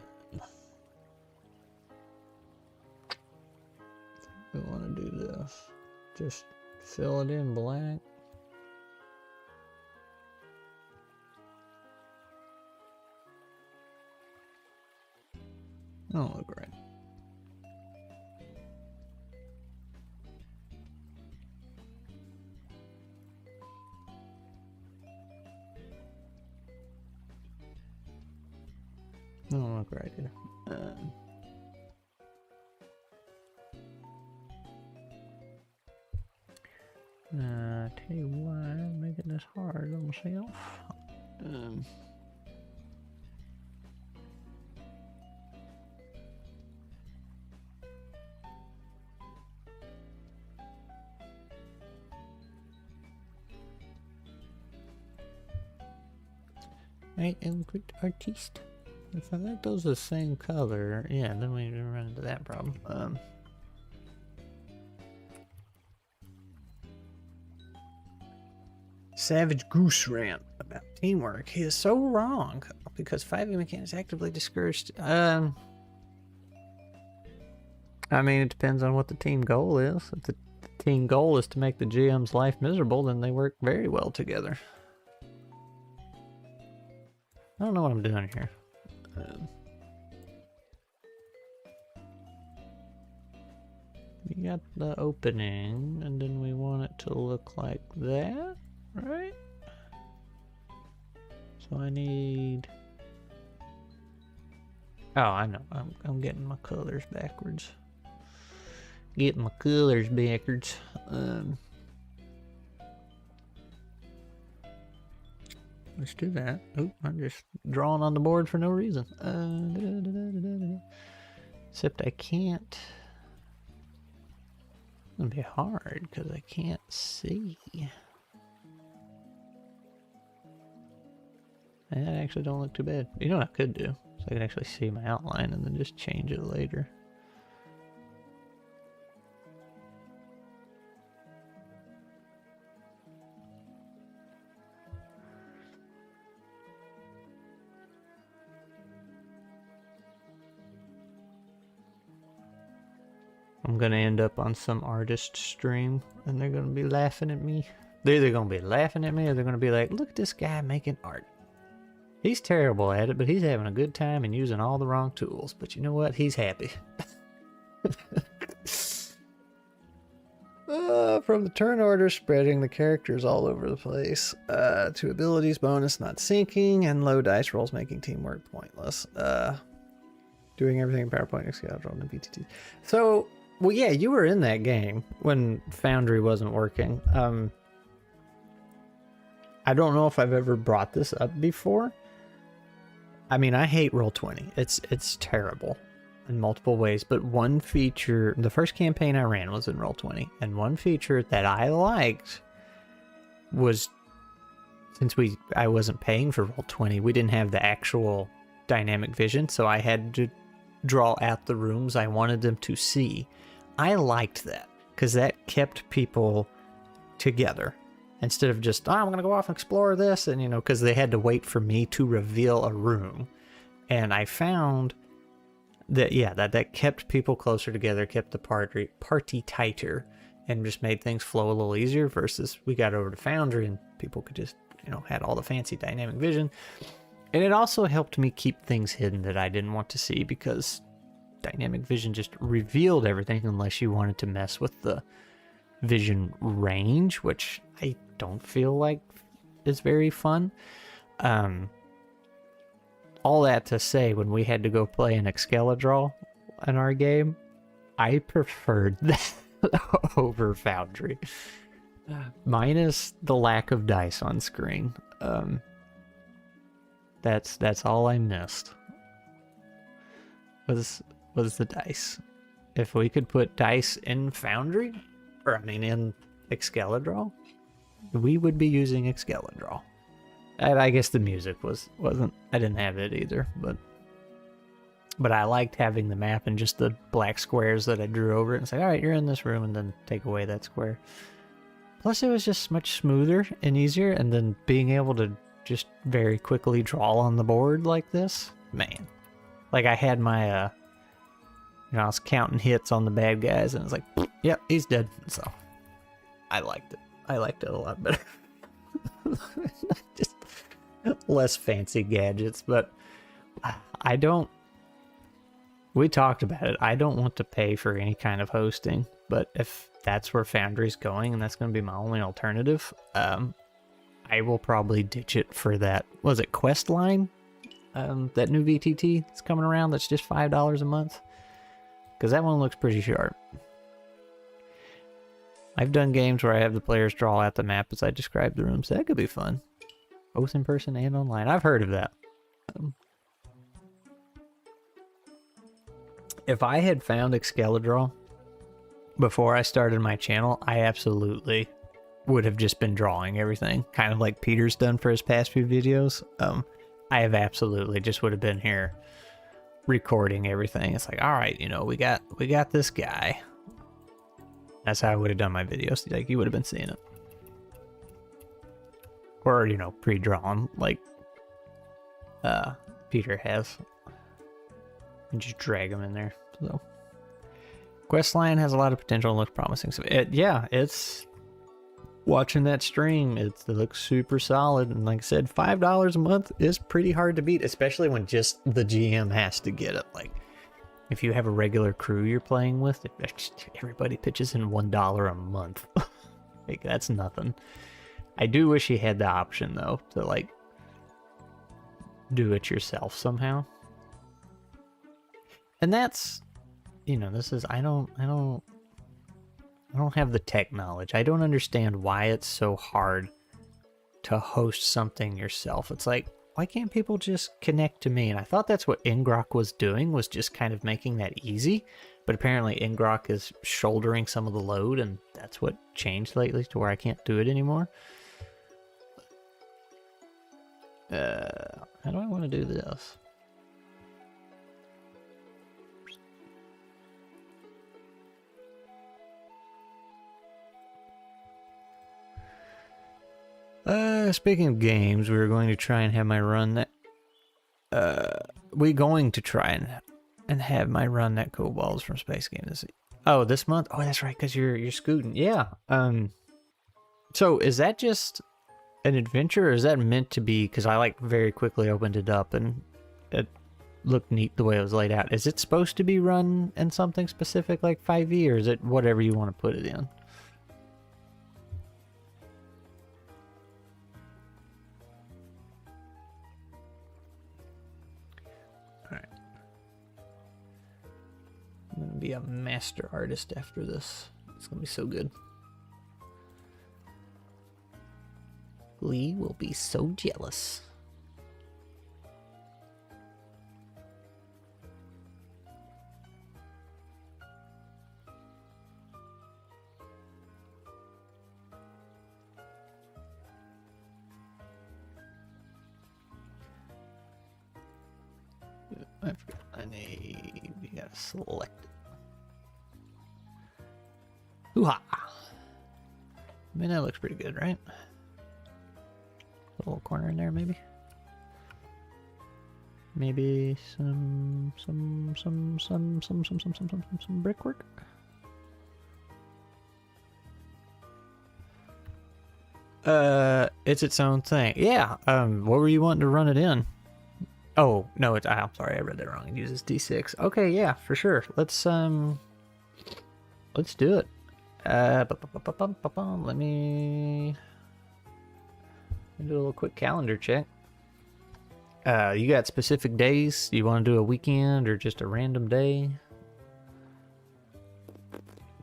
we want to do this. Just fill it in black. Oh, look right. Oh, look right here. Tell you why I'm making this hard on myself. I am good artist. If I make those the same color, yeah, then we run into that problem. Savage Goose rant about teamwork. He is so wrong because 5e mechanics actively discouraged. I mean, it depends on what the team goal is. If the team goal is to make the GM's life miserable, then they work very well together. I don't know what I'm doing here. We got the opening, and then we want it to look like that, right? So I need... Oh, I know. I'm getting my colors backwards. Getting my colors backwards. Let's do that. Oh, I'm just drawing on the board for no reason. Except I can't. It's gonna be hard because I can't see. That actually don't look too bad. You know what I could do? So I could actually see my outline and then just change it later. I'm gonna end up on some artist stream and they're gonna be laughing at me. They're either gonna be laughing at me or they're gonna be like, look at this guy making art. He's terrible at it, but he's having a good time and using all the wrong tools. But you know what? He's happy. From the turn order, spreading the characters all over the place, to abilities bonus not syncing, and low dice rolls making teamwork pointless. Doing everything in PowerPoint, Excalidraw, and BTT. So, well, yeah, you were in that game when Foundry wasn't working. I don't know if I've ever brought this up before. I mean, I hate Roll20. It's terrible in multiple ways, but one feature, the first campaign I ran was in Roll20, and one feature that I liked was, since I wasn't paying for Roll20, we didn't have the actual dynamic vision, so I had to draw out the rooms I wanted them to see. I liked that because that kept people together instead of just, oh, I'm gonna go off and explore this, and you know, because they had to wait for me to reveal a room. And I found that, yeah, that kept people closer together, kept the party tighter, and just made things flow a little easier, versus we got over to Foundry and people could just, you know, had all the fancy dynamic vision. And it also helped me keep things hidden that I didn't want to see, because dynamic vision just revealed everything unless you wanted to mess with the vision range, which I don't feel like is very fun. All that to say, when we had to go play an Excalidraw in our game, I preferred that over Foundry. Minus the lack of dice on screen. That's all I missed. Was the dice. If we could put dice in Foundry, or I mean in Excalidraw, we would be using Excalidraw. I guess the music wasn't. I didn't have it either, but I liked having the map and just the black squares that I drew over it and say, all right, you're in this room, and then take away that square. Plus, it was just much smoother and easier, and then being able to just very quickly draw on the board like this, man. Like I had my, I was counting hits on the bad guys, and it's like, yep, he's dead. So I liked it. I liked it a lot better. Just less fancy gadgets, but I don't. We talked about it. I don't want to pay for any kind of hosting, but if that's where Foundry's going and that's going to be my only alternative, I will probably ditch it for that. Was it Questline? That new VTT that's coming around that's just $5 a month? Because that one looks pretty sharp. I've done games where I have the players draw out the map as I describe the rooms. That could be fun. Both in person and online. I've heard of that. If I had found Excalidraw before I started my channel, I absolutely would have just been drawing everything. Kind of like Peter's done for his past few videos. I have absolutely just would have been here recording everything. It's like, all right, you know, we got this guy. That's how I would have done my videos. Like, you would have been seeing it. Or, you know, pre-drawn, like Peter has. And just drag them in there. So Questline has a lot of potential and looks promising. So yeah, it's watching that stream, it looks super solid. And like I said, $5 a month is pretty hard to beat, especially when just the GM has to get it. Like, if you have a regular crew you're playing with, everybody pitches in $1 a month. Like, that's nothing. I do wish you had the option though to like do it yourself somehow. And that's, you know, this is, I don't have the tech knowledge. I don't understand why it's so hard to host something yourself. It's like, why can't people just connect to me? And I thought that's what Ingrok was doing, was just kind of making that easy. But apparently Ingrok is shouldering some of the load, and that's what changed lately to where I can't do it anymore. How do I want to do this? Speaking of games, we were going to try and have my run that... we're going to try and have my run that Kobolds from Space Game this... Oh, this month? Oh, that's right, because you're scooting. Yeah. So, is that just an adventure, or is that meant to be... Because I, like, very quickly opened it up, and it looked neat the way it was laid out. Is it supposed to be run in something specific, like 5e, or is it whatever you want to put it in? I'm gonna be a master artist after this. It's gonna be so good. Lee will be so jealous. I forgot my name. You gotta select it. Hoo-ha! I mean, that looks pretty good, right? A little corner in there, maybe? Maybe some brickwork? It's its own thing. Yeah, what were you wanting to run it in? Oh, no, I'm sorry, I read that wrong. It uses D6. Okay, yeah, for sure. Let's do it. Let me do a little quick calendar check. You got specific days? You want to do a weekend or just a random day?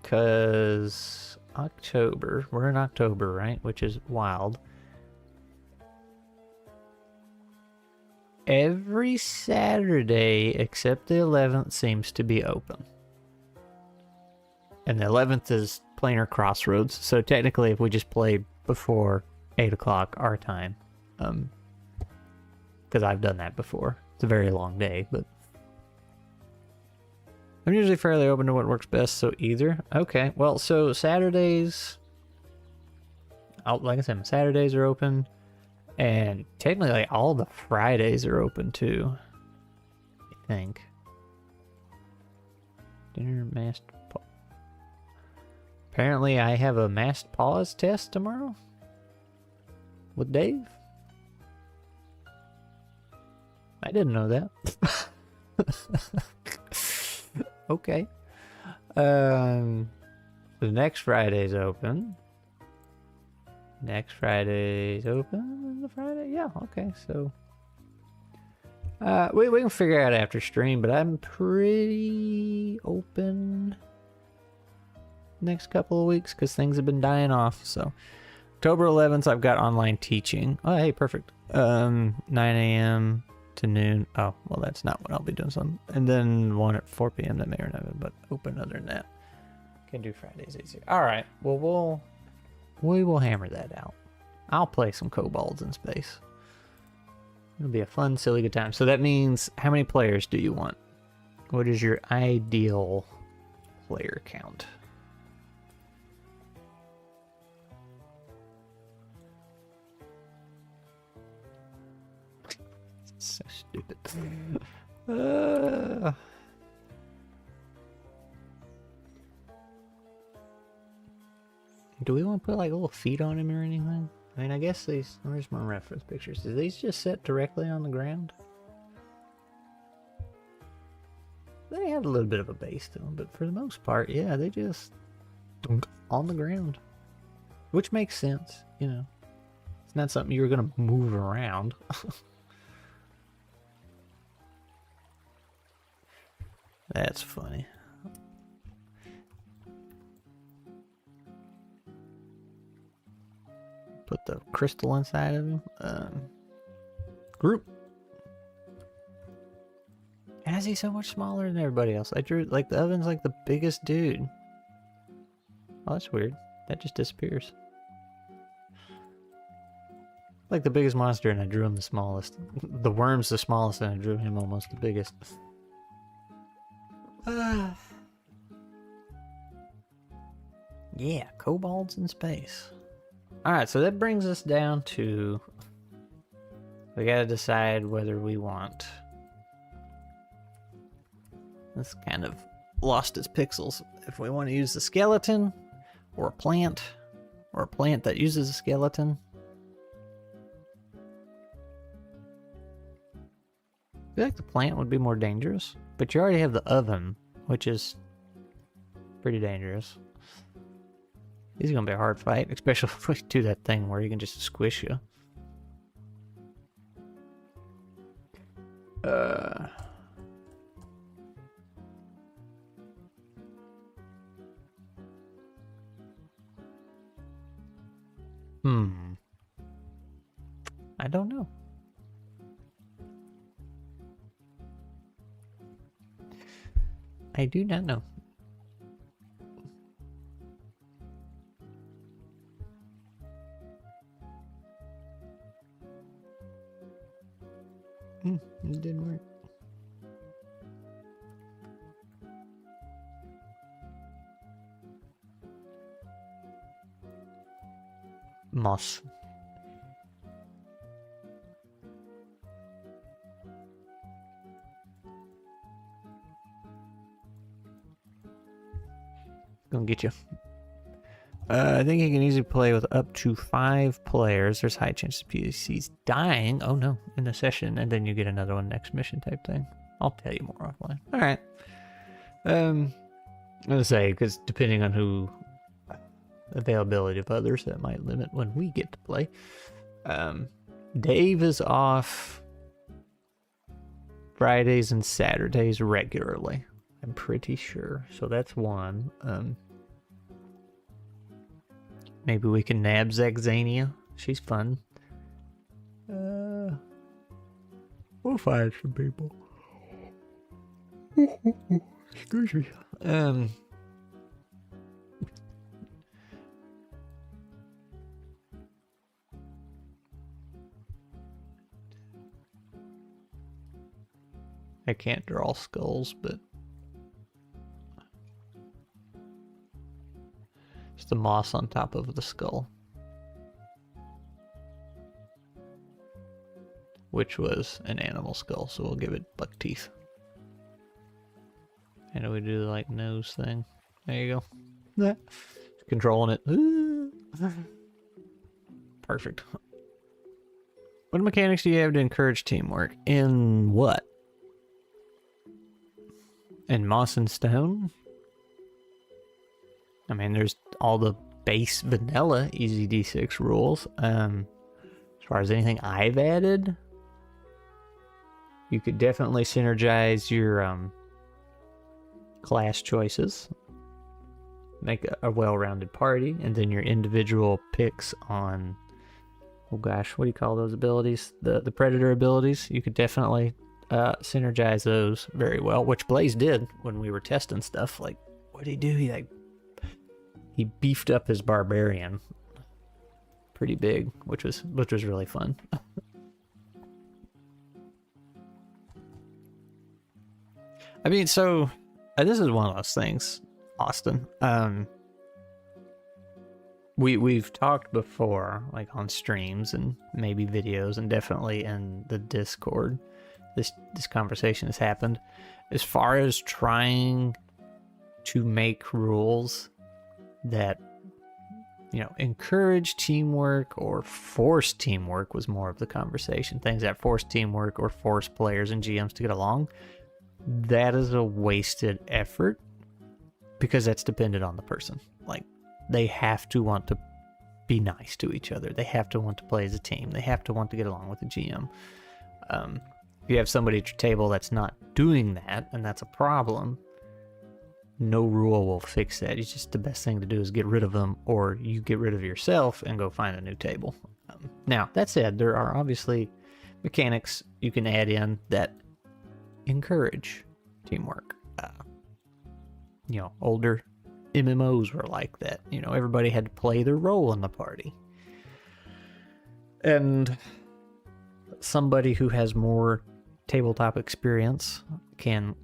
because October, we're in October, right? Which is wild. Every Saturday except the 11th seems to be open. And the 11th is Planar Crossroads, so technically if we just play before 8 o'clock our time, because I've done that before. It's a very long day, but I'm usually fairly open to what works best, so either. Okay, well, so Saturdays, like I said, Saturdays are open, and technically like, all the Fridays are open too, I think. Dinner, masked pause. Apparently I have a masked pause test tomorrow with Dave. I didn't know that. Okay. The next Friday's open. Next Friday's open. The Friday? Yeah, okay, so we can figure out after stream, but I'm pretty open next couple of weeks because things have been dying off. So October 11th I've got online teaching. Oh hey, perfect. 9 a.m. to noon. Oh, well, that's not what I'll be doing. Some, and then one at 4 p.m. that may or not, but open other than that. Can do Fridays easier. All right. Well, we will hammer that out. I'll play some kobolds in space. It'll be a fun, silly, good time. So that means, how many players do you want? What is your ideal player count? So stupid. Do we want to put like little feet on him or anything? I mean, I guess these. Where's my reference pictures? Do these just sit directly on the ground? They have a little bit of a base to them, but for the most part, yeah, they just on the ground, which makes sense. You know, it's not something you're gonna move around. That's funny. Put the crystal inside of him. Group. How is he so much smaller than everybody else? I drew, like, the oven's like the biggest dude. Oh, that's weird. That just disappears. Like the biggest monster and I drew him the smallest. The worm's the smallest and I drew him almost the biggest. Yeah, kobolds in space. Alright, so that brings us down to... we gotta decide whether we want... This kind of lost its pixels. If we want to use the skeleton, or a plant that uses a skeleton. I feel like the plant would be more dangerous, but you already have the oven, which is pretty dangerous. This is gonna be a hard fight, especially if we do that thing where you can just squish you. I don't know. I do not know. It didn't work. Moss. Gonna get you. I think you can easily play with up to 5 players. There's high chances of PCs dying. Oh no, in the session, and then you get another one next mission type thing. I'll tell you more offline. All right. I'm gonna say because depending on who, availability of others, that might limit when we get to play. Dave is off Fridays and Saturdays regularly. I'm pretty sure. So that's one. Maybe we can nab Zaxania. She's fun. We'll find some people. Excuse me. I can't draw skulls, but it's the moss on top of the skull, which was an animal skull, so we'll give it buck teeth. And we do the like nose thing. There you go. Controlling it. Perfect. What mechanics do you have to encourage teamwork? In what? In Moss and Stone? I mean, there's all the base vanilla EZD6 rules. As far as anything I've added, you could definitely synergize your class choices, make a well-rounded party, and then your individual picks on, oh gosh, what do you call those abilities? The predator abilities. You could definitely synergize those very well, which Blaze did when we were testing stuff. Like, what did he do? He beefed up his barbarian pretty big, which was really fun. I mean, so this is one of those things, Austin. We've talked before, like on streams and maybe videos, and definitely in the Discord. This conversation has happened. As far as trying to make rules that, you know, encourage teamwork or force teamwork was more of the conversation. Things that force teamwork or force players and GMs to get along. That is a wasted effort because that's dependent on the person. Like, they have to want to be nice to each other. They have to want to play as a team. They have to want to get along with the GM. If you have somebody at your table that's not doing that, and that's a problem, no rule will fix that. It's just the best thing to do is get rid of them, or you get rid of yourself and go find a new table. Now, that said, there are obviously mechanics you can add in that encourage teamwork. You know, older MMOs were like that. You know, everybody had to play their role in the party. And somebody who has more tabletop experience can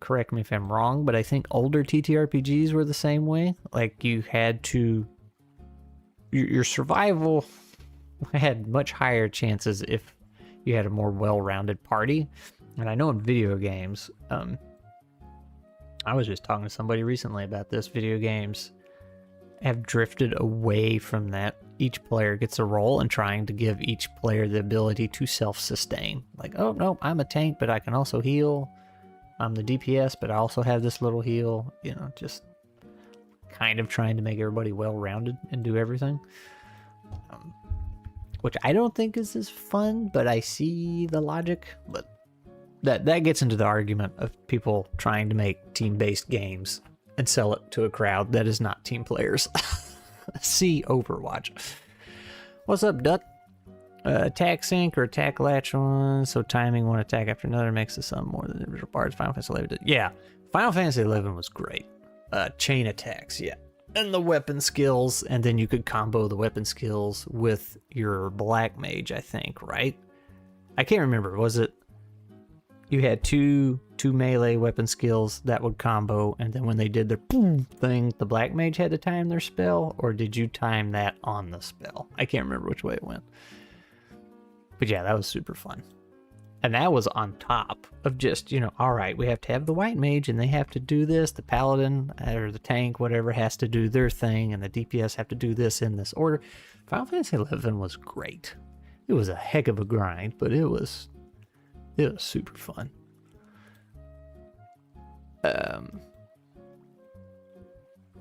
correct me if I'm wrong, but I think older TTRPGs were the same way. Like, you had to... Your survival had much higher chances if you had a more well-rounded party. And I know in video games, I was just talking to somebody recently about this. Video games have drifted away from that. Each player gets a role and trying to give each player the ability to self-sustain. Like, oh, no, I'm a tank, but I can also heal. I'm the DPS, but I also have this little heal. You know, just kind of trying to make everybody well-rounded and do everything. Which I don't think is as fun, but I see the logic. But that gets into the argument of people trying to make team-based games and sell it to a crowd that is not team players. See Overwatch. What's up, Dut? Attack sync or attack latch on, so timing one attack after another makes the sum more than the original parts. Final Fantasy 11 did. Yeah, Final Fantasy 11 was great. Chain attacks, yeah. And the weapon skills, and then you could combo the weapon skills with your black mage, I think, right? I can't remember. Was it you had two melee weapon skills that would combo, and then when they did their boom thing, the black mage had to time their spell, or did you time that on the spell? I can't remember which way it went. But yeah, that was super fun. And that was on top of just, you know, all right, we have to have the white mage and they have to do this. The paladin or the tank, whatever, has to do their thing, and the DPS have to do this in this order. Final Fantasy 11 was great. It was a heck of a grind, but it was super fun.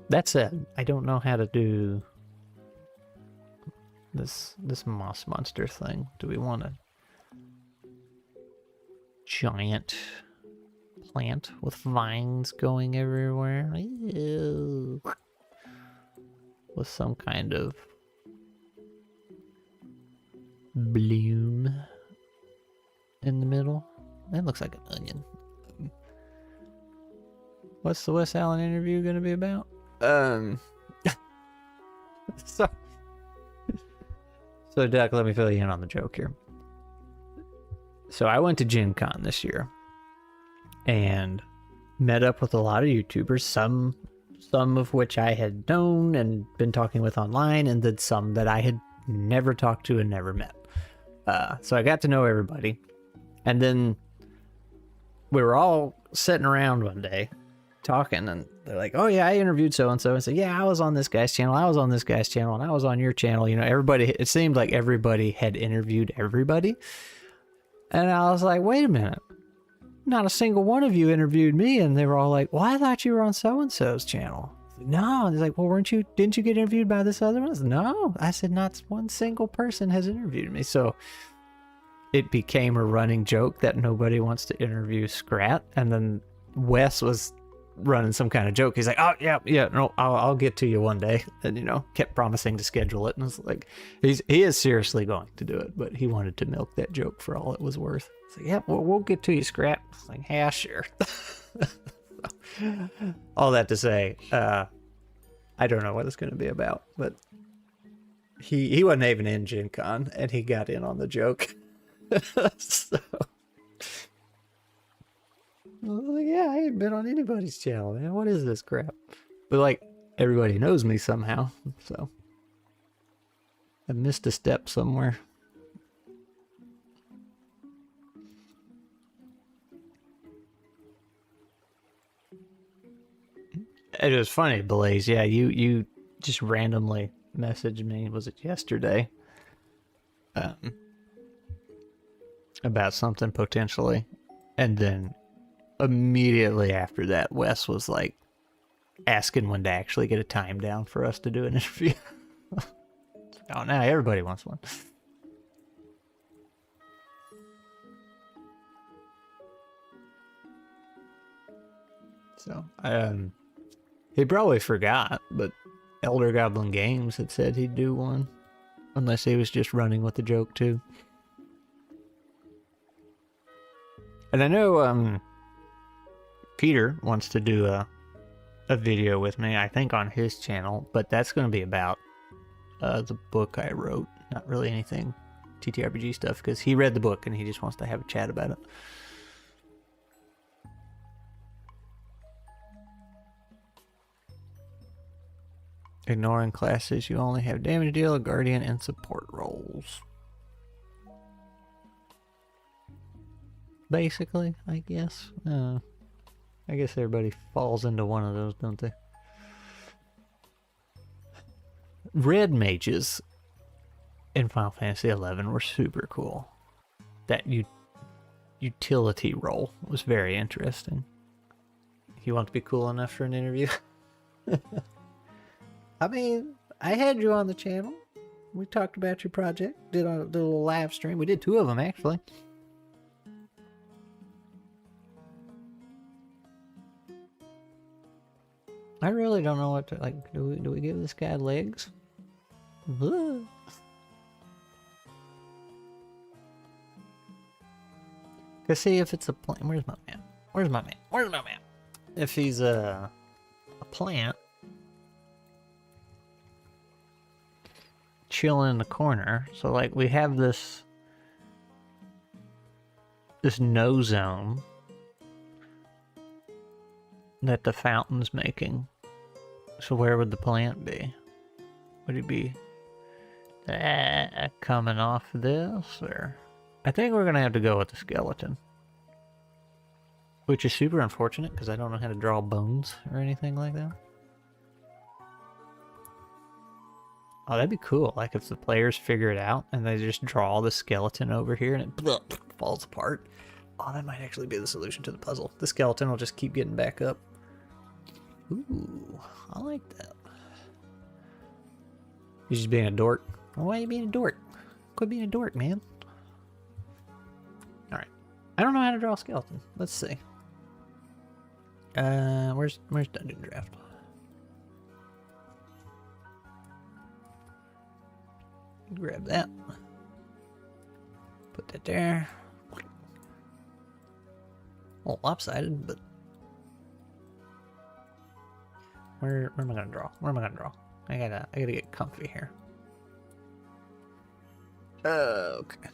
That said, I don't know how to do this moss monster thing. Do we want a giant plant with vines going everywhere? Ew. with some kind of bloom in the middle. That looks like an onion. What's the Wes Allen interview going to be about? So Duck, let me fill you in on the joke here. So I went to Gen Con this year and met up with a lot of YouTubers, some of which I had known and been talking with online, and then some that I had never talked to and never met. So I got to know everybody. And then we were all sitting around one day talking, and they're like, oh yeah, I interviewed so-and-so, and said, yeah, I was on this guy's channel, I was on this guy's channel, and I was on your channel. You know, everybody, it seemed like everybody had interviewed everybody. And I was like, wait a minute, not a single one of you interviewed me. And they were all like, well, I thought you were on so-and-so's channel. No. And they're like, well, didn't you get interviewed by this other one? I said, no. I said, not one single person has interviewed me. So it became a running joke that nobody wants to interview Scrat. And then Wes was running some kind of joke. He's like, oh yeah, no, I'll get to you one day. And, you know, kept promising to schedule it. And it's like, he is seriously going to do it, but he wanted to milk that joke for all it was worth. It's like, yeah, we'll get to you, Scrap. It's like, yeah, sure. All that to say, I don't know what it's going to be about, but he wasn't even in Gen Con, and he got in on the joke. So I was like, yeah, I ain't been on anybody's channel, man. What is this crap? But like, everybody knows me somehow, so I missed a step somewhere. It was funny, Blaze. Yeah, you just randomly messaged me. Was it yesterday? About something potentially, and then immediately after that, Wes was like asking when to actually get a time down for us to do an interview. Oh, now everybody wants one. So, he probably forgot, but Elder Goblin Games had said he'd do one, unless he was just running with the joke too. And I know, Peter wants to do a video with me, I think on his channel, but that's going to be about the book I wrote, not really anything TTRPG stuff, because he read the book and he just wants to have a chat about it. Ignoring classes, you only have damage dealer, guardian, and support roles. Basically, I guess. I guess everybody falls into one of those, don't they? Red mages in Final Fantasy XI were super cool. That utility role was very interesting. You want to be cool enough for an interview? I mean, I had you on the channel. We talked about your project. Did a little live stream. We did 2 of them, actually. I really don't know what to, like, do we give this guy legs? Because see, if it's a plant, where's my man? Where's my man? Where's my man? If he's a plant chilling in the corner, so like we have this no zone that the fountain's making. So where would the plant be? Would it be coming off this, or? I think we're gonna have to go with the skeleton, which is super unfortunate because I don't know how to draw bones or anything like that. Oh, that'd be cool. Like if the players figure it out and they just draw the skeleton over here and it falls apart. Oh, that might actually be the solution to the puzzle. The skeleton will just keep getting back up. Ooh, I like that. You're just being a dork. Oh, why are you being a dork? Quit being a dork, man. Alright. I don't know how to draw a skeleton. Let's see. Where's Dungeon Draft? Grab that. Put that there. A little lopsided, but where am I gonna draw? Where am I gonna draw? I gotta get comfy here. Okay.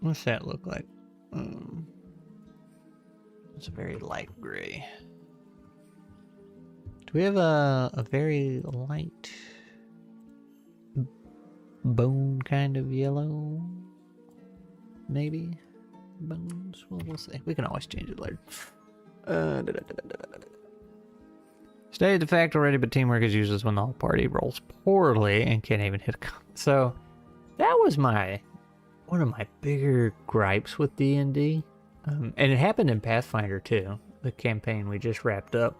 What's that look like? It's a very light gray. Do we have a very light bone kind of yellow? Maybe? Bones? Well, we'll see. We can always change it later. Stated the fact already, but teamwork is useless when the whole party rolls poorly and can't even hit a So, that was one of my bigger gripes with D&D. And it happened in Pathfinder too, the campaign we just wrapped up.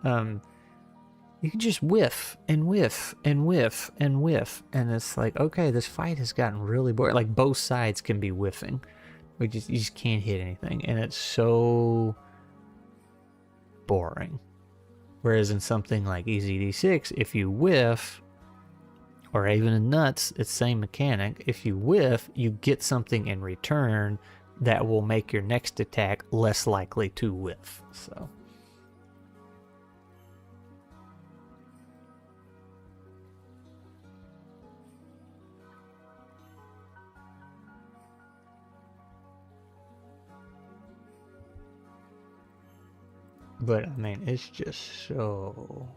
You can just whiff and whiff and whiff and whiff, and it's like, okay, this fight has gotten really boring. Like, both sides can be whiffing. You just can't hit anything, and it's so boring. Whereas in something like EZD6, if you whiff, or even in Nuts, it's the same mechanic. If you whiff, you get something in return that will make your next attack less likely to whiff. So, but I mean, it's just so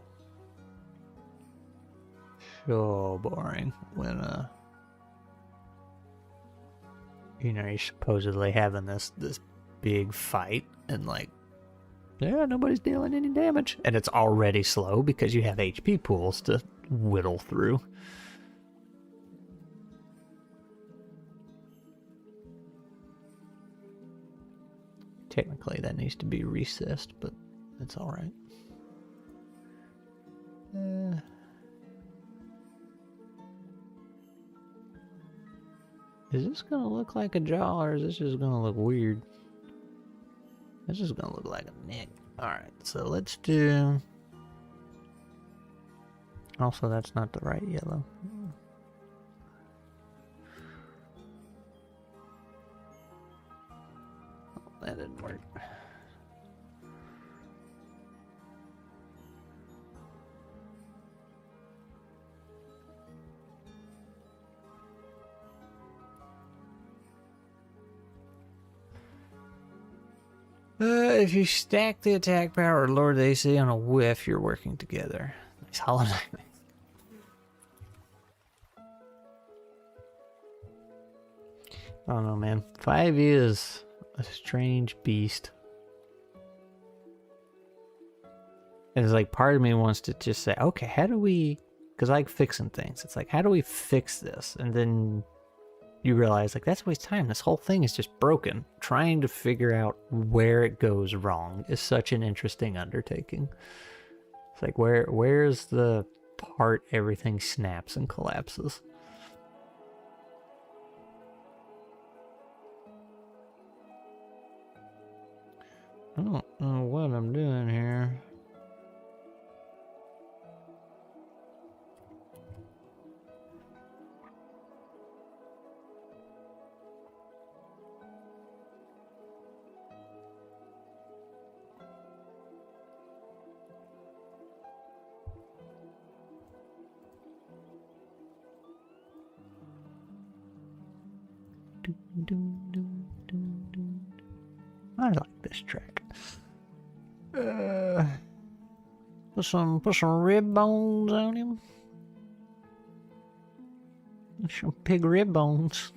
boring when you know, you're supposedly having this big fight and like, yeah, nobody's dealing any damage, and it's already slow because you have HP pools to whittle through. Technically that needs to be recessed, but it's all right. Is this gonna look like a jaw, or is this just gonna look weird? This is gonna look like a neck. Alright, so let's do... Also, that's not the right yellow. Oh, that didn't work. If you stack the attack power or lower the AC on a whiff, you're working together. Nice holiday. I don't know, man. 5 is a strange beast. And it's like, part of me wants to just say, okay, how do we... Because I like fixing things. It's like, how do we fix this? And then you realize, like, that's a waste of time. This whole thing is just broken. Trying to figure out where it goes wrong is such an interesting undertaking. It's like, where's the part everything snaps and collapses? I don't know what I'm doing here. I like this track. Put some rib bones on him. Some pig rib bones.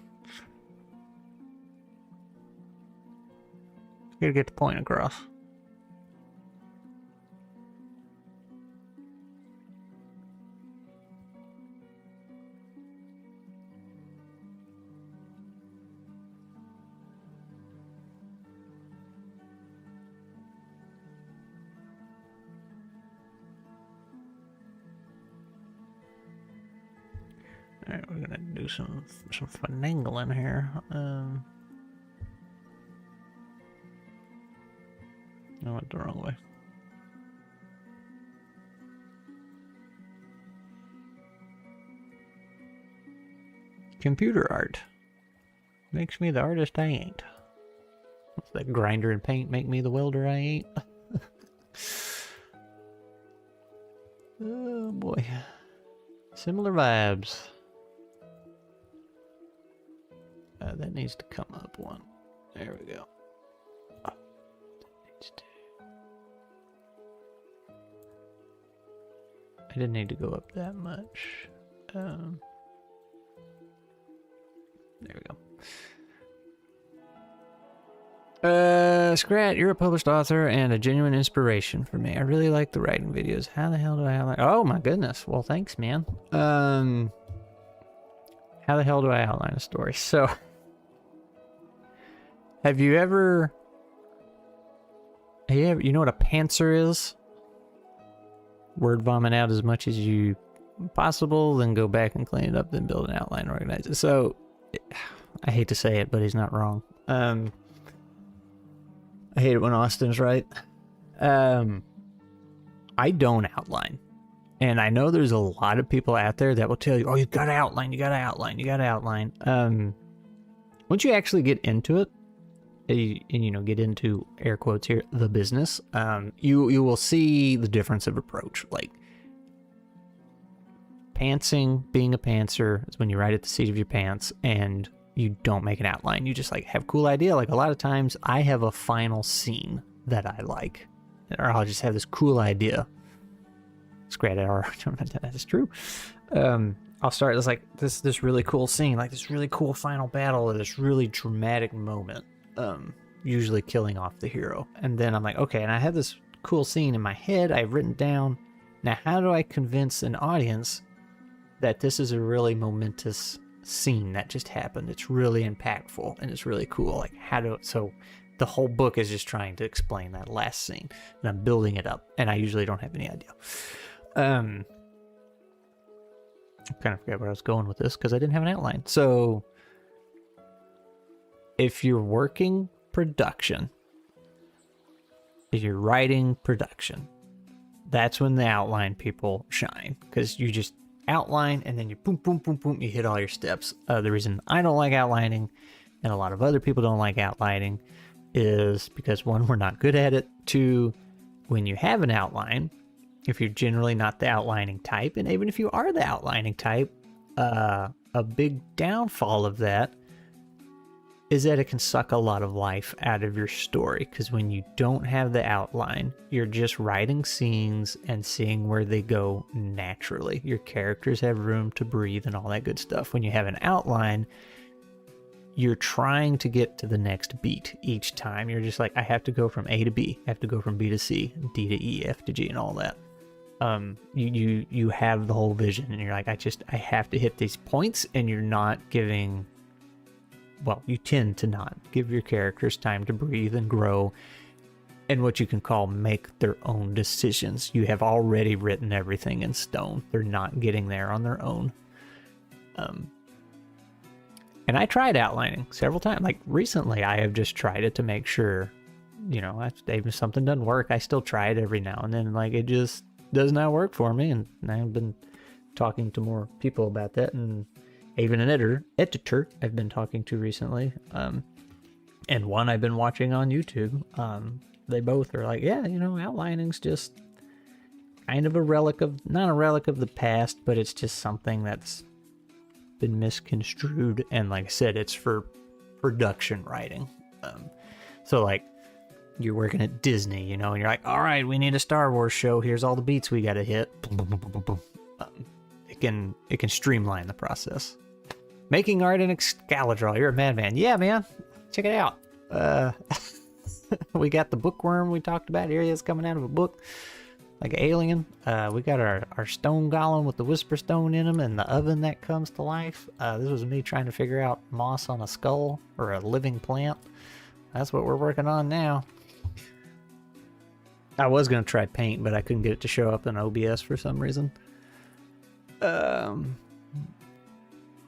Gotta get the point across. Alright, we're gonna do some finagling here. I went the wrong way. computer art. Makes me the artist I ain't. What's that grinder and paint make me the welder I ain't? Oh boy. Similar vibes. That needs to come up one. There we go. Oh, that needs to... I didn't need to go up that much. There we go. Scrat, you're a published author and a genuine inspiration for me. I really like the writing videos. How the hell do I outline? Oh my goodness. Well, thanks, man. How the hell do I outline a story? So, have you ever... You know what a pantser is? Word vomit out as much as you possible, then go back and clean it up, then build an outline, organize it. So, I hate to say it, but he's not wrong. I hate it when Austin's right. I don't outline. And I know there's a lot of people out there that will tell you, oh, you gotta outline, you gotta outline, you gotta outline. Once you actually get into it, and you know, get into air quotes here, the business, you will see the difference of approach. Like, pantsing, being a pantser, is when you write at the seat of your pants and you don't make an outline. You just like have a cool idea. Like a lot of times I have a final scene that I like, or I'll just have this cool idea. Scrat it, or that is true. I'll start this like this really cool scene, like this really cool final battle, or this really dramatic moment. Usually killing off the hero. And then I'm like, okay, and I have this cool scene in my head I've written down. Now, how do I convince an audience that this is a really momentous scene that just happened? It's really impactful and it's really cool. Like, so the whole book is just trying to explain that last scene, and I'm building it up, and I usually don't have any idea. I kind of forgot where I was going with this because I didn't have an outline. So, if you're working production, if you're writing production, that's when the outline people shine, because you just outline and then you boom, boom, boom, boom, you hit all your steps. The reason I don't like outlining, and a lot of other people don't like outlining, is because one, we're not good at it. Two, when you have an outline, if you're generally not the outlining type, and even if you are the outlining type, a big downfall of that is that it can suck a lot of life out of your story, because when you don't have the outline, you're just writing scenes and seeing where they go naturally. Your characters have room to breathe and all that good stuff. When you have an outline, you're trying to get to the next beat each time. You're just like, I have to go from A to B, I have to go from B to C, D to E, F to G, and all that. You have the whole vision, and you're like, I have to hit these points, and you're not giving... Well, you tend to not give your characters time to breathe and grow and what you can call make their own decisions. You have already written everything in stone. They're not getting there on their own. And I tried outlining several times. Like recently, I have just tried it to make sure, you know, if something doesn't work, I still try it every now and then. Like, it just does not work for me. And I've been talking to more people about that, and even an editor I've been talking to recently, and one I've been watching on YouTube. They both are like, yeah, you know, outlining's just kind of a relic of, not a relic of the past, but it's just something that's been misconstrued. And like I said, it's for production writing. So like, you're working at Disney, you know, and you're like, all right, we need a Star Wars show. Here's all the beats we got to hit. Boom, boom, boom, boom, boom. It can streamline the process. Making art in Excalidraw. You're a madman. Yeah, man. Check it out. We got the bookworm we talked about. Here he is coming out of a book. Like an alien. We got our stone golem with the whisper stone in him and the oven that comes to life. This was me trying to figure out moss on a skull or a living plant. That's what we're working on now. I was going to try paint, but I couldn't get it to show up in OBS for some reason.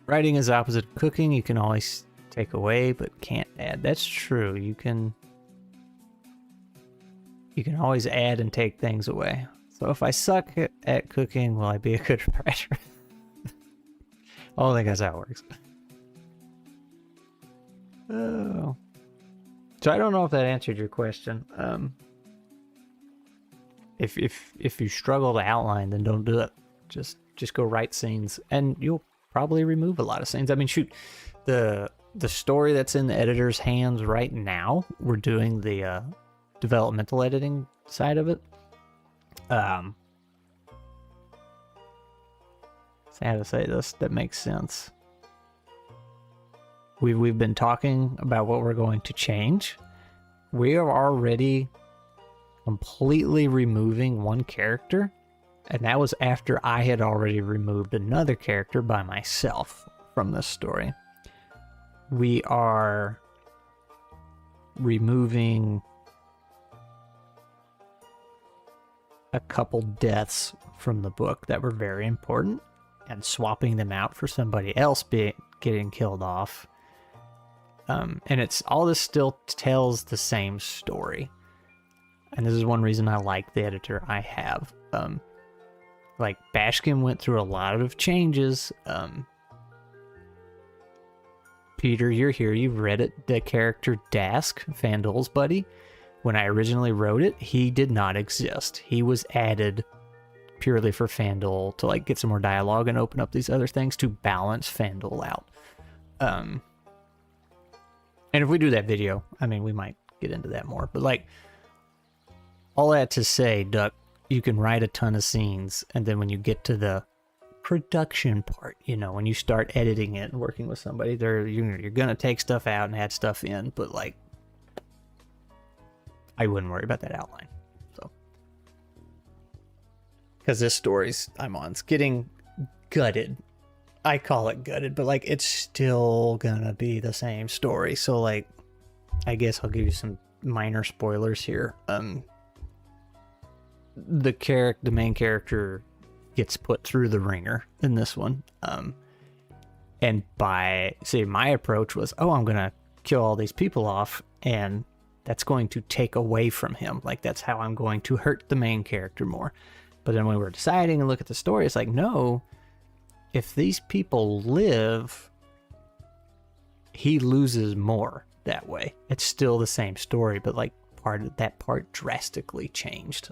Writing is opposite of cooking. You can always take away, but can't add. That's true. You can always add and take things away. So if I suck at cooking, will I be a good writer? I don't think that's how it works. Oh. So I don't know if that answered your question. If you struggle to outline, then don't do it. Just go write scenes, and you'll probably remove a lot of scenes. I mean, shoot, the story that's in the editor's hands right now, we're doing the developmental editing side of it. How to say this that makes sense. We've been talking about what we're going to change. We are already completely removing one character, and that was after I had already removed another character by myself from this story. We are removing a couple deaths from the book that were very important and swapping them out for somebody else getting killed off. And it's all this still tells the same story. And this is one reason I like the editor I have. Like, Bashkin went through a lot of changes. Peter, you're here. You've read it. The character Dask, Fandol's buddy, when I originally wrote it, he did not exist. He was added purely for Fandol to, like, get some more dialogue and open up these other things to balance Fandol out. And if we do that video, I mean, we might get into that more. But, like, all that to say, Duck, you can write a ton of scenes, and then when you get to the production part, you know, when you start editing it and working with somebody, you're gonna take stuff out and add stuff in, but, like, I wouldn't worry about that outline. So, because this story's I'm on, it's getting gutted. I call it gutted, but, like, it's still gonna be the same story. So, like, I guess I'll give you some minor spoilers here. The main character gets put through the ringer in this one. And my approach was, I'm gonna kill all these people off, and that's going to take away from him. Like, that's how I'm going to hurt the main character more. But then when we were deciding and look at the story, it's like, no, if these people live, he loses more that way. It's still the same story, but, like, that part drastically changed.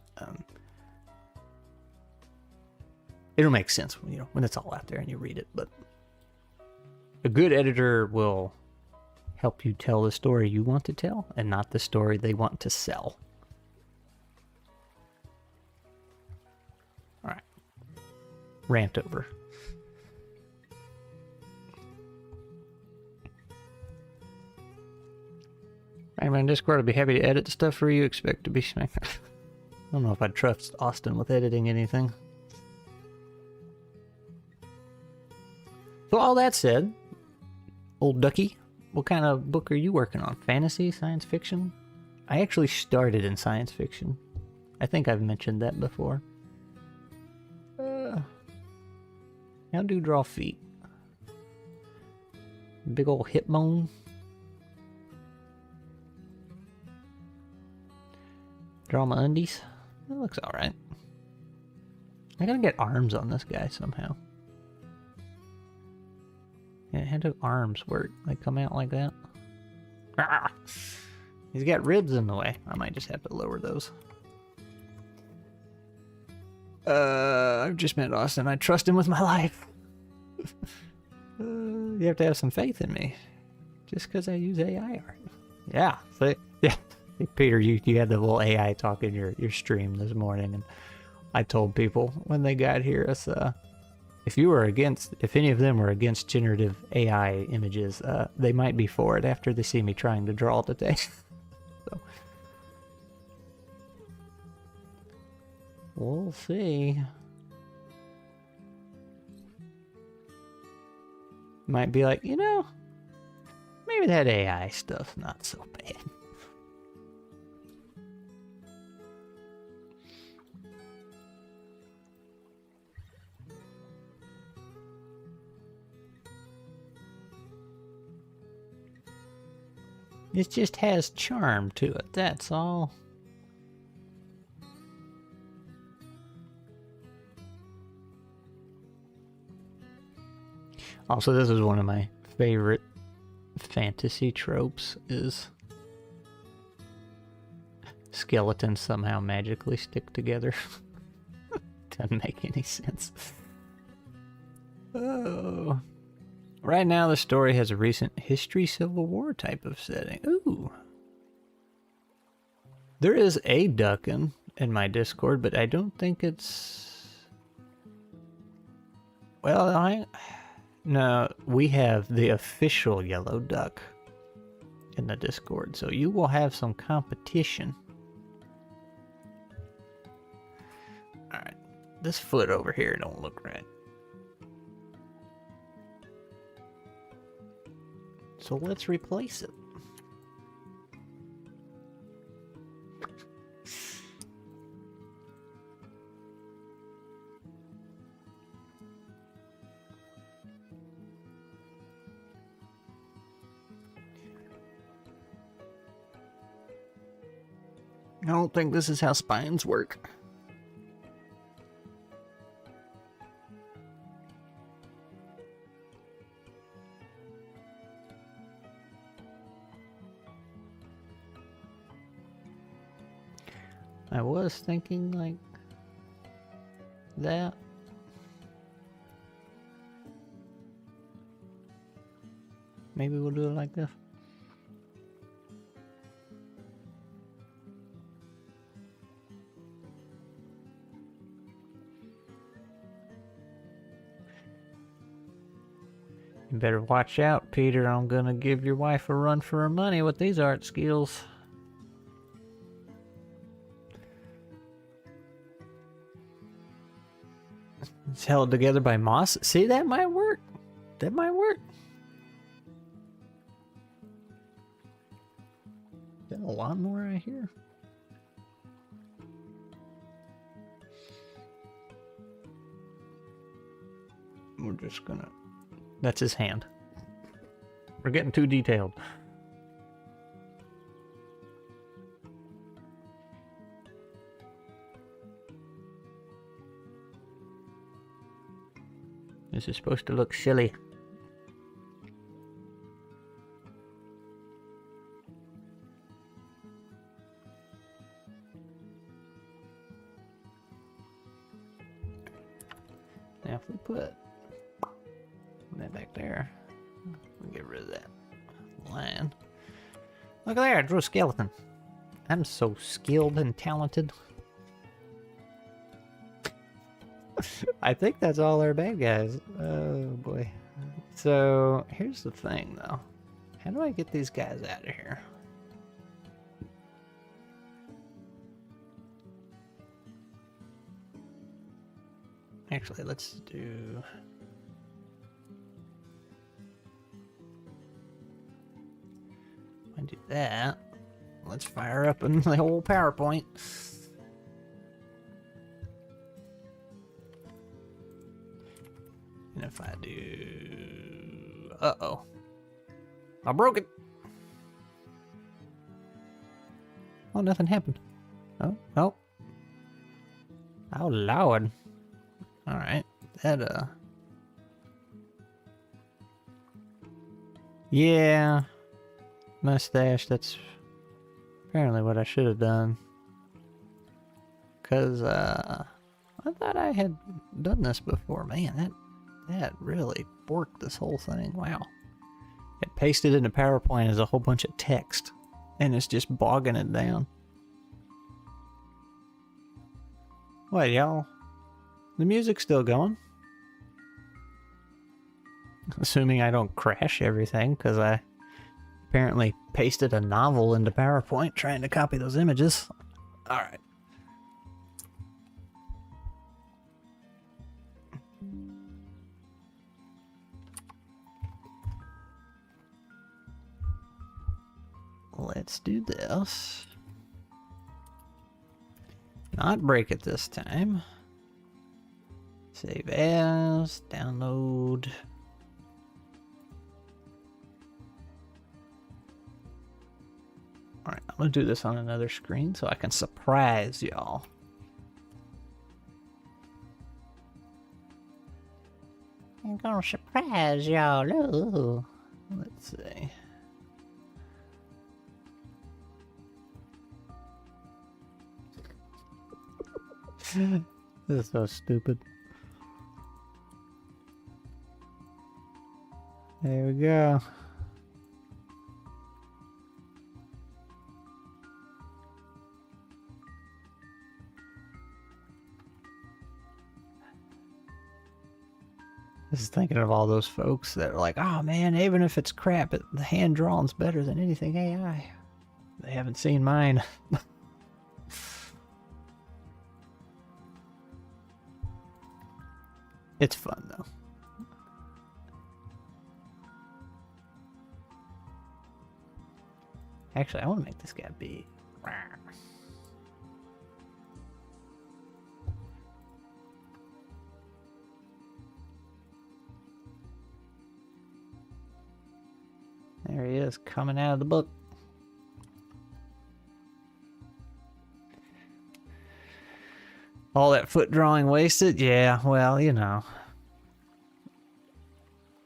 It'll make sense when it's all out there and you read it. But a good editor will help you tell the story you want to tell and not the story they want to sell. All right, rant over. I'm on Discord. I'd be happy to edit the stuff for you. Expect to be smacked. I don't know if I'd trust Austin with editing anything. So all that said, old Ducky, what kind of book are you working on? Fantasy? Science fiction? I actually started in science fiction. I think I've mentioned that before. How do you draw feet? Big old hip bone. Draw my undies. That looks alright. I gotta get arms on this guy somehow. Yeah, how do arms work? They come out like that? Ah! He's got ribs in the way. I might just have to lower those. I've just met Austin. I trust him with my life. You have to have some faith in me. Just because I use AI art. Yeah. See? Yeah. Peter, you had the little AI talk in your stream this morning, and I told people when they got here, if any of them were against generative AI images, they might be for it after they see me trying to draw today. So we'll see. Might be like, maybe that AI stuff's not so bad. It just has charm to it, that's all. Also, this is one of my favorite fantasy tropes is skeletons somehow magically stick together. Doesn't make any sense. Oh. Right now the story has a recent history Civil War type of setting. Ooh. There is a duckin in my Discord, but I don't think it's... Well, no, we have the official yellow duck in the Discord, so you will have some competition. Alright, this foot over here don't look right. So let's replace it. I don't think this is how spines work. I was thinking like that. Maybe we'll do it like this. You better watch out, Peter. I'm gonna give your wife a run for her money with these art skills. It's held together by moss. See, that might work. That might work. Got a lawnmower right here. We're just gonna... That's his hand. We're getting too detailed. This is supposed to look silly. Now if we put that back there, we'll get rid of that line. Look there, I drew a skeleton. I'm so skilled and talented. I think that's all our bad guys. Oh boy. So here's the thing though. How do I get these guys out of here? Actually, let's do... I do that. Let's fire up in the whole PowerPoint. And if I do... Uh-oh. I broke it. Oh, nothing happened. Oh, no. Oh, Lord. Alright. That, yeah. Mustache, that's apparently what I should have done. Because, I thought I had done this before. Man, that really worked this whole thing. Wow. It pasted into PowerPoint as a whole bunch of text. And it's just bogging it down. Wait, y'all. The music's still going. Assuming I don't crash everything, because I apparently pasted a novel into PowerPoint trying to copy those images. Alright. Let's do this. Not break it this time. Save as, download. Alright, I'm gonna do this on another screen so I can surprise y'all. I'm gonna surprise y'all. Ooh. Let's see. This is so stupid. There we go. Just thinking of all those folks that are like, oh man, even if it's crap, the hand drawing's better than anything AI. They haven't seen mine. It's fun though. Actually, I want to make this guy big. There he is, coming out of the book. All that foot drawing wasted? Yeah, well, you know.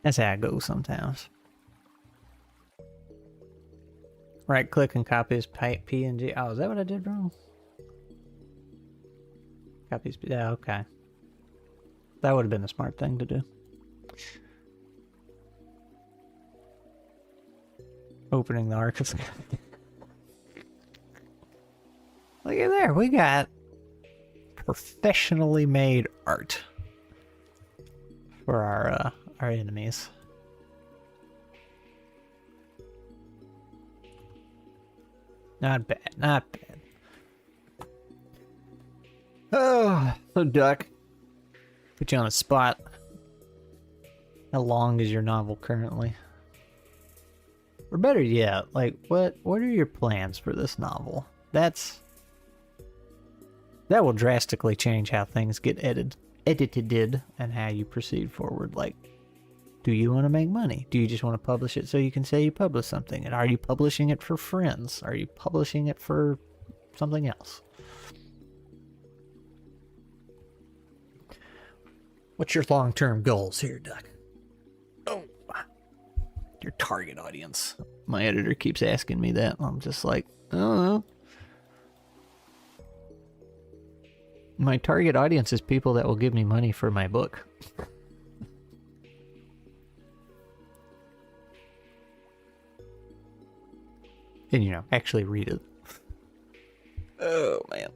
That's how it goes sometimes. Right click and copy as PNG. Oh, is that what I did wrong? Copies. Yeah, okay. That would have been the smart thing to do. Opening the archives. Look at there, we got professionally made art for our enemies. Not bad, not bad. Oh, so Duck, put you on the spot. How long is your novel currently? Or better yet, like what are your plans for this novel? That will drastically change how things get edited and how you proceed forward. Like, do you want to make money? Do you just want to publish it so you can say you published something? And are you publishing it for friends? Are you publishing it for something else? What's your long-term goals here, Duck? Oh, your target audience. My editor keeps asking me that. I'm just like, I don't know. My target audience is people that will give me money for my book. And, you know, actually read it. Oh, man.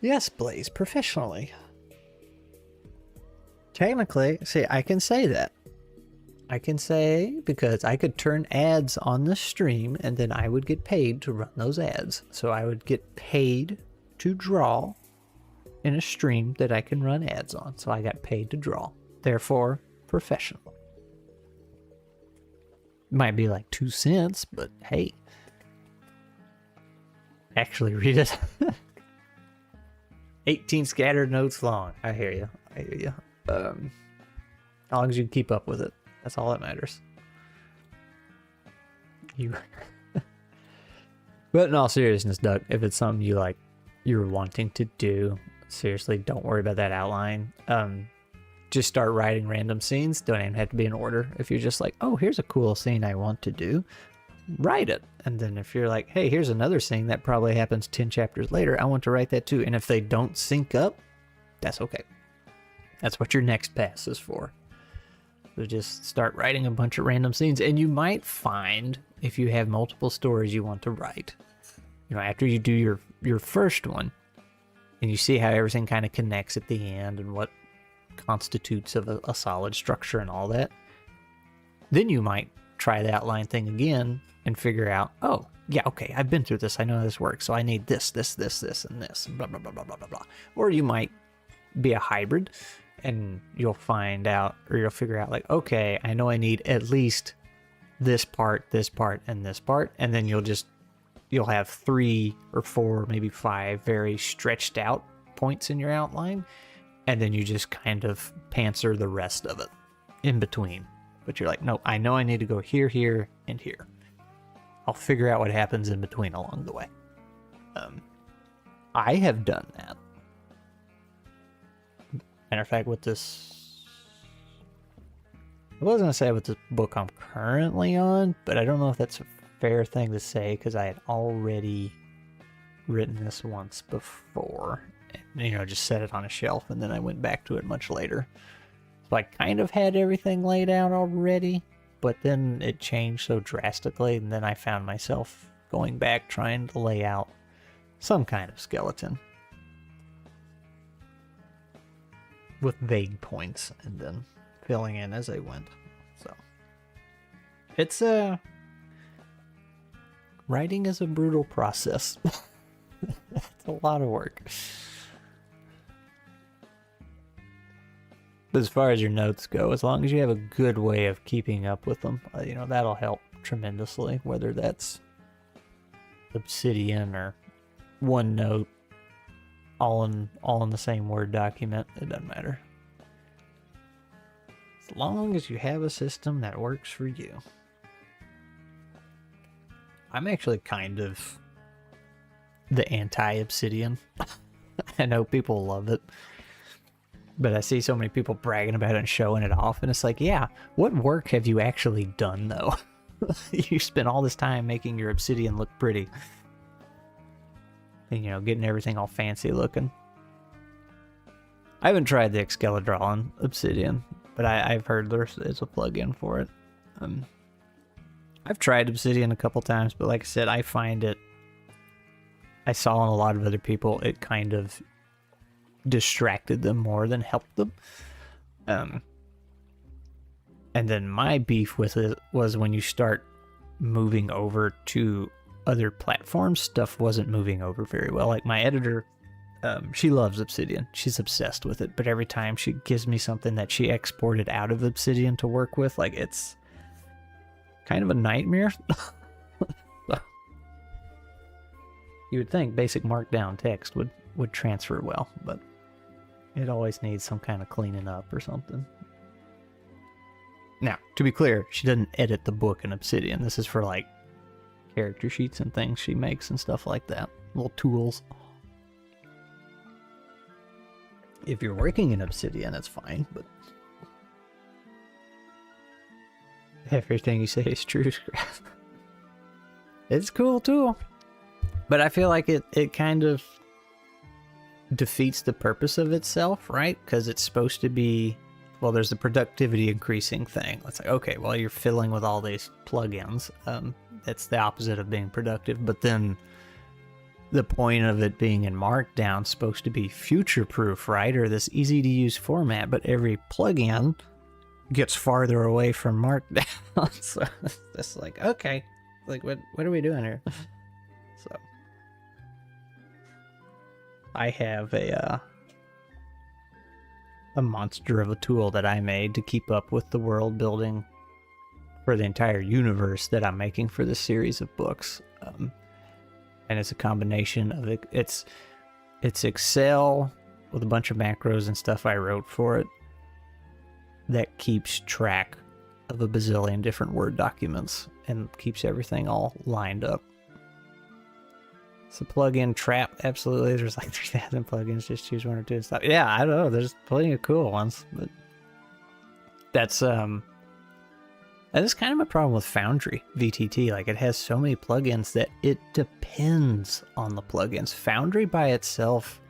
Yes, Blaze, professionally. Technically, see, I can say that. I can say because I could turn ads on the stream and then I would get paid to run those ads. So I would get paid to draw in a stream that I can run ads on. So I got paid to draw. Therefore, professional. Might be like 2 cents, but hey. Actually read it. 18 scattered notes long. I hear you. I hear you. As long as you can keep up with it. That's all that matters. But in all seriousness, Doug, if it's something you like, you're wanting to do, seriously, don't worry about that outline. Just start writing random scenes. Don't even have to be in order. If you're just like, oh, here's a cool scene I want to do, write it. And then if you're like, hey, here's another scene that probably happens 10 chapters later, I want to write that too. And if they don't sync up, that's okay. That's what your next pass is for. So just start writing a bunch of random scenes. And you might find, if you have multiple stories you want to write, you know, after you do your first one, and you see how everything kind of connects at the end and what constitutes of a solid structure and all that, then you might try the outline thing again and figure out, oh, yeah, okay, I've been through this. I know how this works. So I need this, and this, and blah, blah, blah, blah, blah, blah, blah. Or you might be a hybrid and you'll find out, or you'll figure out like, okay, I know I need at least this part, and this part. And then you'll have 3 or 4, maybe 5 very stretched out points in your outline. And then you just kind of pantser the rest of it in between. But you're like, no, I know I need to go here, here, and here. I'll figure out what happens in between along the way. I have done that. Matter of fact, with this... I was going to say with the book I'm currently on, but I don't know if that's a fair thing to say because I had already written this once before, and, just set it on a shelf, and then I went back to it much later. So I kind of had everything laid out already, but then it changed so drastically, and then I found myself going back trying to lay out some kind of skeleton with vague points, and then filling in as I went. So it's writing is a brutal process. It's a lot of work. But as far as your notes go, as long as you have a good way of keeping up with them, that'll help tremendously, whether that's Obsidian or OneNote, all in the same Word document. It doesn't matter. As long as you have a system that works for you. I'm actually kind of the anti-Obsidian. I know people love it, but I see so many people bragging about it and showing it off, and it's like, yeah, what work have you actually done, though? You spent all this time making your Obsidian look pretty. And, getting everything all fancy looking. I haven't tried the Excalidraw on Obsidian, but I've heard there's a plugin for it. I've tried Obsidian a couple times, but like I said, I find it... I saw in a lot of other people, it kind of distracted them more than helped them. And then my beef with it was when you start moving over to other platforms, stuff wasn't moving over very well. Like my editor, she loves Obsidian. She's obsessed with it, but every time she gives me something that she exported out of Obsidian to work with, like, it's kind of a nightmare. You would think basic markdown text would transfer well, but it always needs some kind of cleaning up or something. Now, to be clear, she doesn't edit the book in Obsidian. This is for, like, character sheets and things she makes and stuff like that. Little tools. If you're working in Obsidian, it's fine, but everything you say is true. It's a cool tool. But I feel like it kind of defeats the purpose of itself, right? Because it's supposed to be, well, there's the productivity increasing thing. It's like, okay, well, you're filling with all these plugins. That's the opposite of being productive. But then the point of it being in Markdown is supposed to be future-proof, right? Or this easy-to-use format, but every plugin gets farther away from Markdown. So it's just like, okay, like, what are we doing here? So I have a monster of a tool that I made to keep up with the world building for the entire universe that I'm making for this series of books. And it's a combination of it's Excel with a bunch of macros and stuff I wrote for it that keeps track of a bazillion different Word documents and keeps everything all lined up. It's a plugin trap, absolutely. There's like 3,000 plugins, just choose one or two and stuff. Yeah, I don't know, there's plenty of cool ones, but that's kind of my problem with Foundry VTT. Like, it has so many plugins that it depends on the plugins. Foundry by itself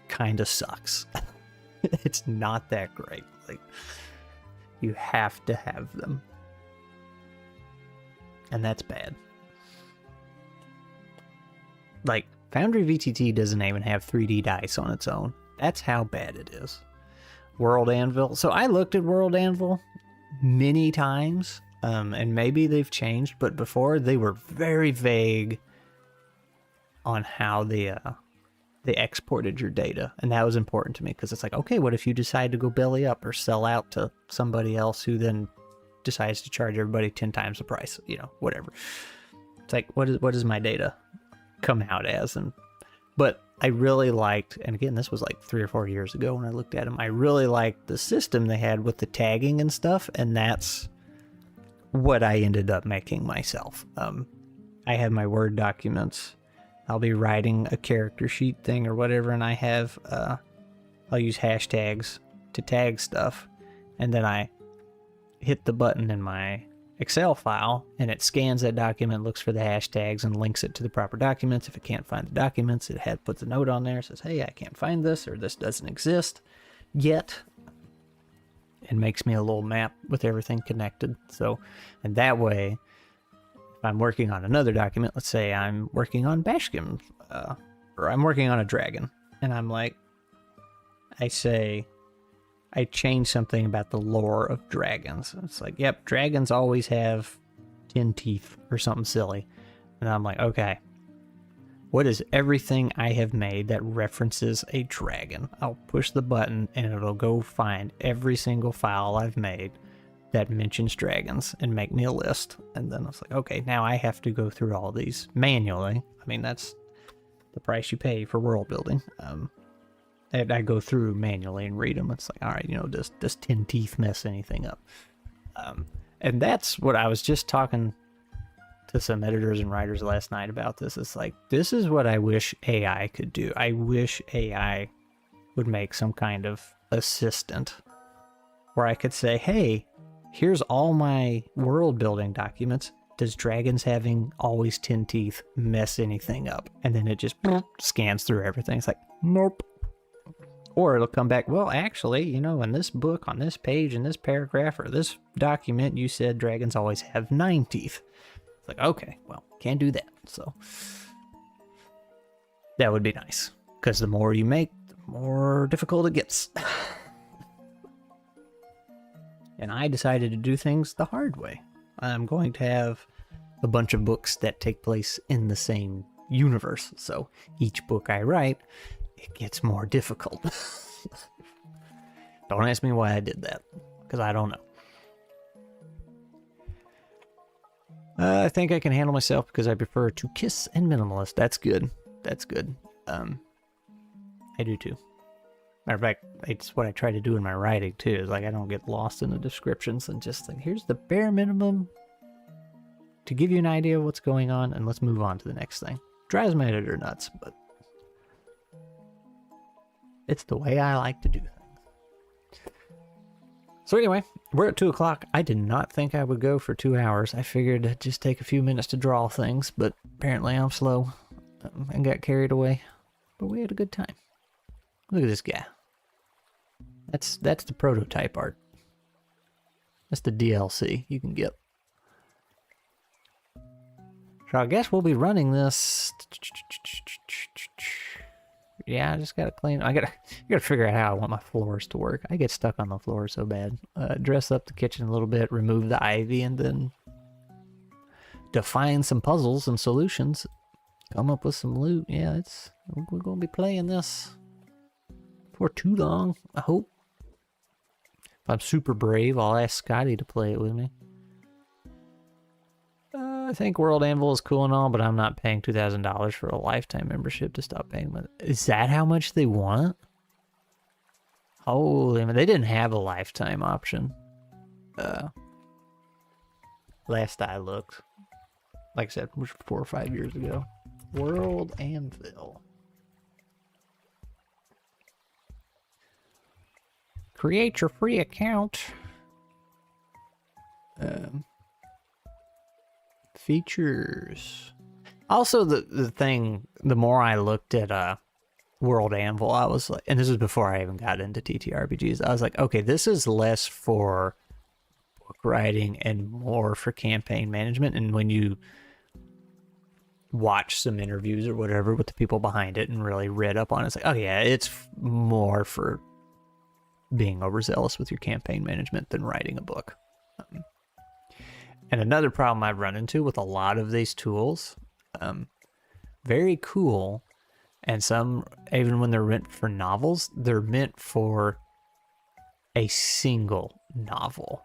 kind of sucks. It's not that great. Like, you have to have them, and that's bad. Like, Foundry VTT doesn't even have 3D dice on its own. That's how bad it is. World Anvil. So I looked at World Anvil many times, and maybe they've changed, but before they were very vague on how they exported your data, and that was important to me because it's like, okay, what if you decide to go belly up or sell out to somebody else who then decides to charge everybody 10 times the price, whatever. It's like, what does my data come out as? But I really liked, and again, this was like 3 or 4 years ago when I looked at them, I really liked the system they had with the tagging and stuff, and that's what I ended up making myself. I have my Word documents. I'll be writing a character sheet thing or whatever, and I have, I'll use hashtags to tag stuff, and then I hit the button in my Excel file, and it scans that document, looks for the hashtags, and links it to the proper documents. If it can't find the documents, it puts a note on there, says, hey, I can't find this, or this doesn't exist yet. It makes me a little map with everything connected. So, and that way, if I'm working on another document, let's say I'm working on Bashkim, or I'm working on a dragon, and I'm like, I change something about the lore of dragons. It's like, yep, dragons always have 10 teeth or something silly. And I'm like, okay, what is everything I have made that references a dragon? I'll push the button and it'll go find every single file I've made that mentions dragons and make me a list. And then it's like, okay, now I have to go through all these manually. I mean, that's the price you pay for world building. I go through manually and read them. It's like, all right, you know, does 10 teeth mess anything up? And that's what I was just talking to some editors and writers last night about this. It's like, this is what I wish AI could do. I wish AI would make some kind of assistant where I could say, hey, here's all my world building documents. Does dragons having always 10 teeth mess anything up? And then it just scans through everything. It's like, nope. Or it'll come back, well, actually, you know, in this book, on this page, in this paragraph, or this document, you said dragons always have 9 teeth. It's like, okay, well, can't do that. So that would be nice. Because the more you make, the more difficult it gets. And I decided to do things the hard way. I'm going to have a bunch of books that take place in the same universe. So each book I write, it gets more difficult. Don't ask me why I did that, because I don't know. I think I can handle myself because I prefer to kiss and minimalist. That's good. That's good. I do too. Matter of fact, it's what I try to do in my writing too. Is like I don't get lost in the descriptions and just like, here's the bare minimum to give you an idea of what's going on, and let's move on to the next thing. Drives my editor nuts, but it's the way I like to do things. So anyway, we're at 2 o'clock. I did not think I would go for 2 hours. I figured it'd just take a few minutes to draw things, but apparently I'm slow and got carried away. But we had a good time. Look at this guy. That's the prototype art. That's the DLC you can get. So I guess we'll be running this. Yeah, I just gotta clean. I gotta figure out how I want my floors to work. I get stuck on the floor so bad. Dress up the kitchen a little bit, remove the ivy, and then define some puzzles and solutions. Come up with some loot. Yeah, we're gonna be playing this for too long, I hope. If I'm super brave, I'll ask Scotty to play it with me. I think World Anvil is cool and all, but I'm not paying $2,000 for a lifetime membership to stop paying. Is that how much they want? Holy man, they didn't have a lifetime option. Last I looked. Like I said, it was 4 or 5 years ago. World Anvil. Create your free account. Features. Also, the thing, the more I looked at World Anvil, I was like, and this is before I even got into TTRPGs, I was like, okay, this is less for book writing and more for campaign management. And when you watch some interviews or whatever with the people behind it and really read up on it, it's like, oh yeah, it's more for being overzealous with your campaign management than writing a book. And another problem I've run into with a lot of these tools, very cool, and some, even when they're meant for novels, they're meant for a single novel,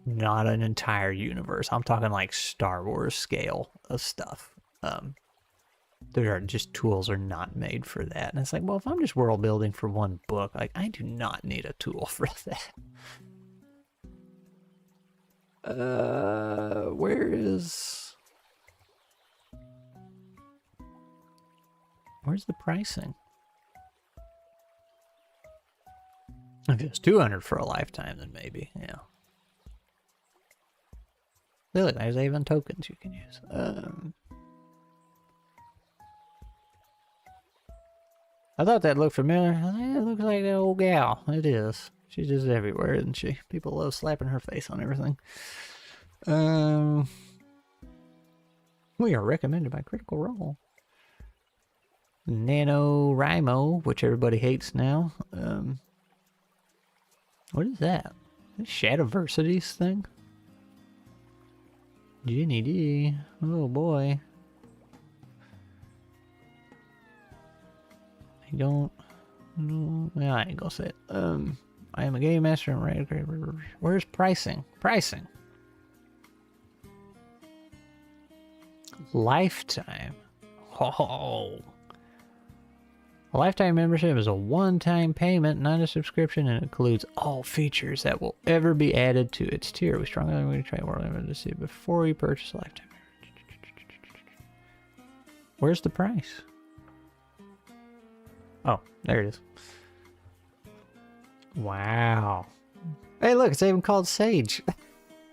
not an entire universe. I'm talking like Star Wars scale of stuff. There are just tools are not made for that. And it's like, well, if I'm just world building for one book, like I do not need a tool for that. Where's the pricing? If it's $200 for a lifetime, then maybe, yeah. Look, there's even tokens you can use. I thought that looked familiar. It looks like that old gal. It is. She's just everywhere, isn't she? People love slapping her face on everything. We are recommended by Critical Role. NaNoWriMo, which everybody hates now. What is that? Shadowversity's thing? Ginny D. Oh boy. I don't know. Well, I ain't gonna say it. I am a game master and right. Where's pricing? Pricing. Lifetime. Oh. A lifetime membership is a one-time payment, not a subscription, and includes all features that will ever be added to its tier. We strongly recommend try World Limit to see before you purchase a lifetime. Where's the price? Oh, there it is. Wow. Hey, look, it's even called Sage.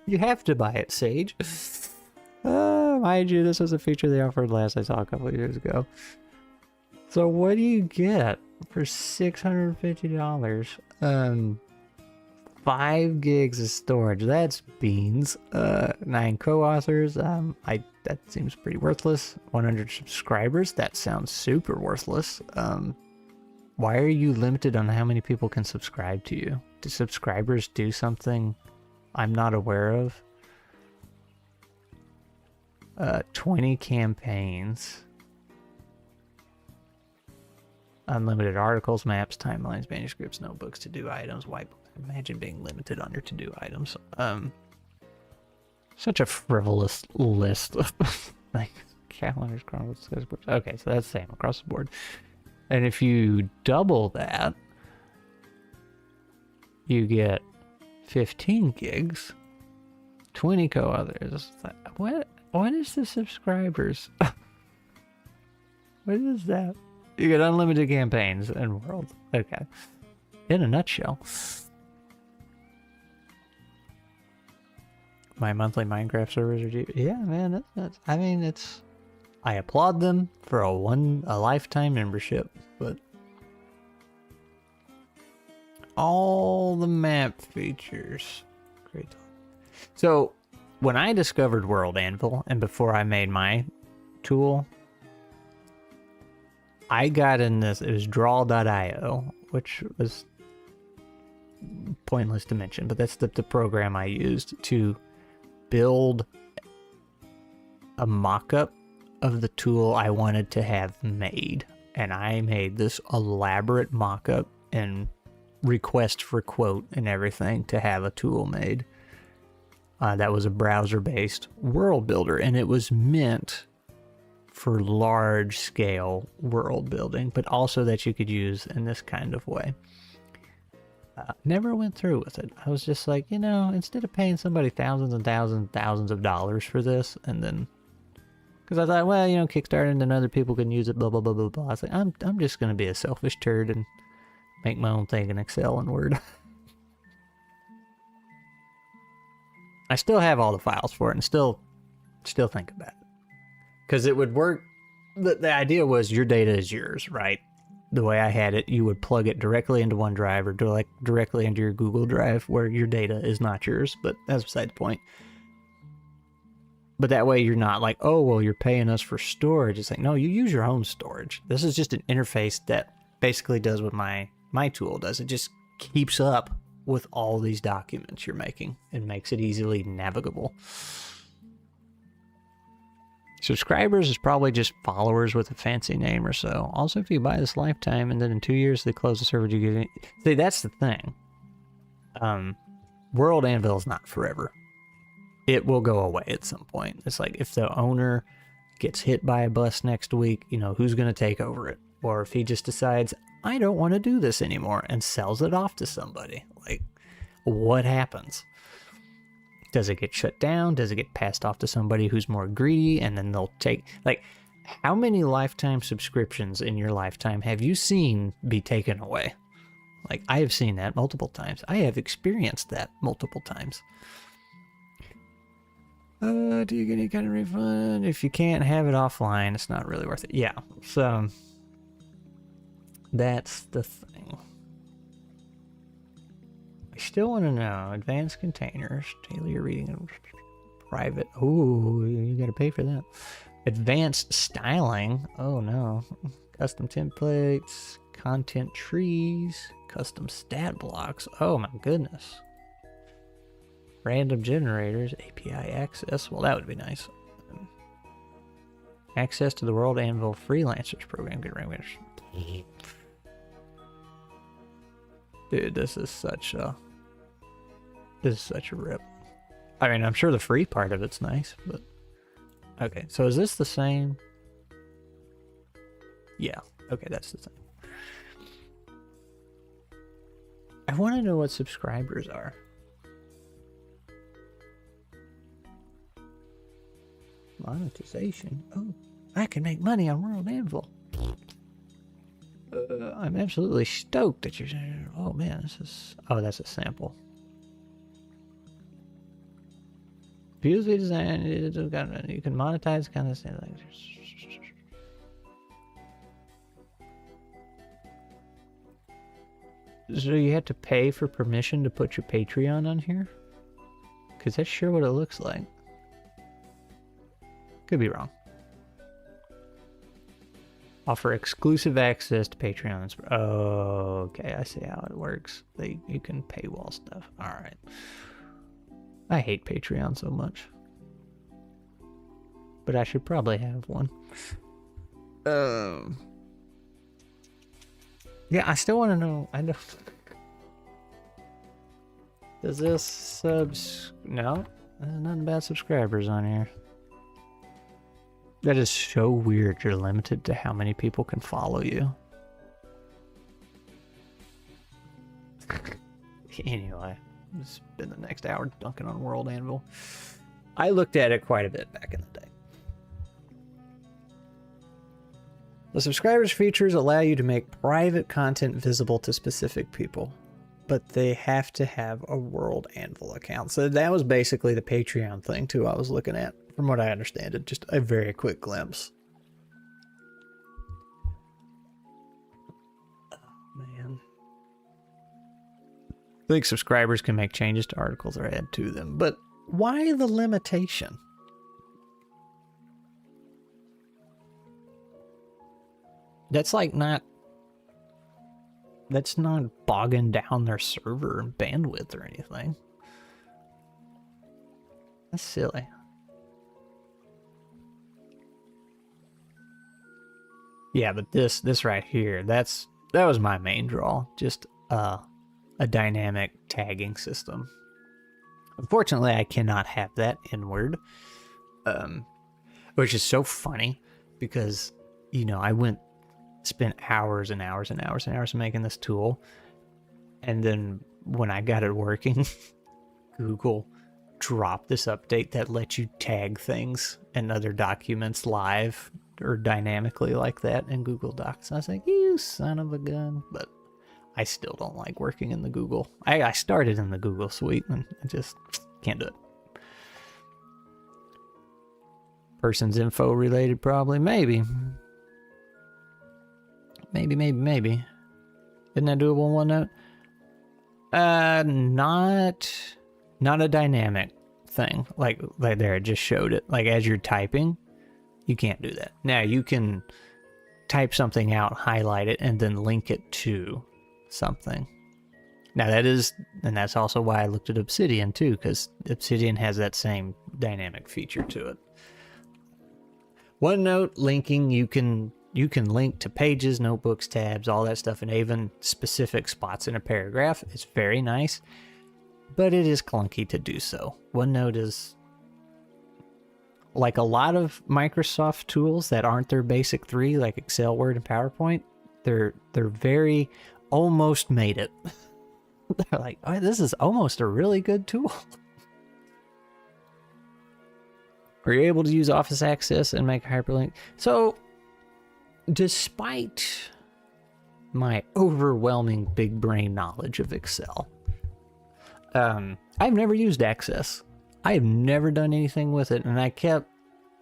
You have to buy it, Sage. Mind you, this was a feature they offered last I saw a couple of years ago. So what do you get for $650? 5 gigs of storage. That's beans. 9 co-authors. That seems pretty worthless. 100 subscribers. That sounds super worthless. Why are you limited on how many people can subscribe to you? Do subscribers do something I'm not aware of? 20 campaigns. Unlimited articles, maps, timelines, manuscripts, notebooks, to-do items, whiteboard. Imagine being limited on your to-do items. Such a frivolous list of things. Calendars, chronicles, sketchbooks. Okay, so that's the same across the board. And if you double that, you get 15 gigs, 20 co-authors. What is the subscribers? What is that? You get unlimited campaigns and worlds. Okay. In a nutshell. My monthly Minecraft servers are cheap. Yeah, man, that's I mean, it's... I applaud them for a lifetime membership, but... all the map features. Great. So, when I discovered World Anvil, and before I made my tool, I got in this, it was draw.io, which was pointless to mention, but that's the program I used to build a mock-up of the tool I wanted to have made. And I made this elaborate mock-up and request for quote and everything to have a tool made. That was a browser-based world builder, and it was meant for large-scale world building, but also that you could use in this kind of way. Never went through with it. I was just like, you know, instead of paying somebody thousands and thousands and thousands of dollars for this, and then, because I thought, well, you know, Kickstarter and then other people can use it, blah, blah, blah, blah, blah. I was like, I'm just going to be a selfish turd and make my own thing in Excel and Word. I still have all the files for it and still think about it. Because it would work, the idea was your data is yours, right? The way I had it, you would plug it directly into OneDrive or directly into your Google Drive where your data is not yours, but that's beside the point. But that way you're not like, oh, well, you're paying us for storage. It's like, no, you use your own storage. This is just an interface that basically does what my tool does. It just keeps up with all these documents you're making and makes it easily navigable. Subscribers is probably just followers with a fancy name or so. Also, if you buy this lifetime and then in 2 years they close the server, you get it. See, that's the thing. World Anvil is not forever. It will go away at some point. It's like if the owner gets hit by a bus next week, you know, who's going to take over it? Or if he just decides, I don't want to do this anymore and sells it off to somebody. Like, what happens? Does it get shut down? Does it get passed off to somebody who's more greedy and then they'll take... Like, how many lifetime subscriptions in your lifetime have you seen be taken away? Like, I have seen that multiple times. I have experienced that multiple times. Do you get any kind of refund? If you can't have it offline, it's not really worth it. Yeah, so that's the thing. I still want to know advanced containers, daily reading, private. Ooh, you gotta pay for that. Advanced styling. Oh no. Custom templates, content trees, custom stat blocks. Oh my goodness. Random generators, API access. Well, that would be nice. Access to the World Anvil Freelancers program. Dude, this is such a rip. I mean, I'm sure the free part of it's nice, but okay. So is this the same? Yeah. Okay, that's the same. I want to know what subscribers are. Monetization. Oh, I can make money on World Anvil. I'm absolutely stoked that you're. Oh man, this is. Oh, that's a sample. Beautifully designed. You can monetize kind of thing. So you have to pay for permission to put your Patreon on here? Because that's sure what it looks like. Could be wrong. Offer exclusive access to Patreon. Oh, okay, I see how it works. You can paywall stuff. Alright. I hate Patreon so much. But I should probably have one. Yeah, I still want to know. I don't. Does this subs? No, there's nothing about subscribers on here. That is so weird. You're limited to how many people can follow you. Anyway, it's been the next hour dunking on World Anvil. I looked at it quite a bit back in the day. The subscribers features allow you to make private content visible to specific people, but they have to have a World Anvil account. So that was basically the Patreon thing too I was looking at, from what I understand it. Just a very quick glimpse. Oh, man. I think subscribers can make changes to articles or add to them, but why the limitation? That's like not... That's not bogging down their server and bandwidth or anything. That's silly. Yeah, but this right here, that was my main draw. Just a dynamic tagging system. Unfortunately, I cannot have that inward. Which is so funny because, you know, I spent hours and hours and hours and hours making this tool, and then when I got it working, Google dropped this update that lets you tag things and other documents live or dynamically like that in Google Docs. And I was like, you son of a gun. But I still don't like working in the Google. I started in the Google suite and I just can't do it. Person's info related, probably. Maybe. Maybe. Isn't that doable in OneNote? Not a dynamic thing. Like there, it just showed it. Like as you're typing, you can't do that. Now you can type something out, highlight it, and then link it to something. Now that's also why I looked at Obsidian too, because Obsidian has that same dynamic feature to it. OneNote linking, you can link to pages, notebooks, tabs, all that stuff, and even specific spots in a paragraph. It's very nice, but it is clunky to do so. OneNote is like a lot of Microsoft tools that aren't their basic three, like Excel, Word, and PowerPoint. They're very almost made it. They're like, oh, this is almost a really good tool. Are you able to use Office Access and make a hyperlink? So, despite my overwhelming big brain knowledge of Excel, I've never used Access. I have never done anything with it, and I kept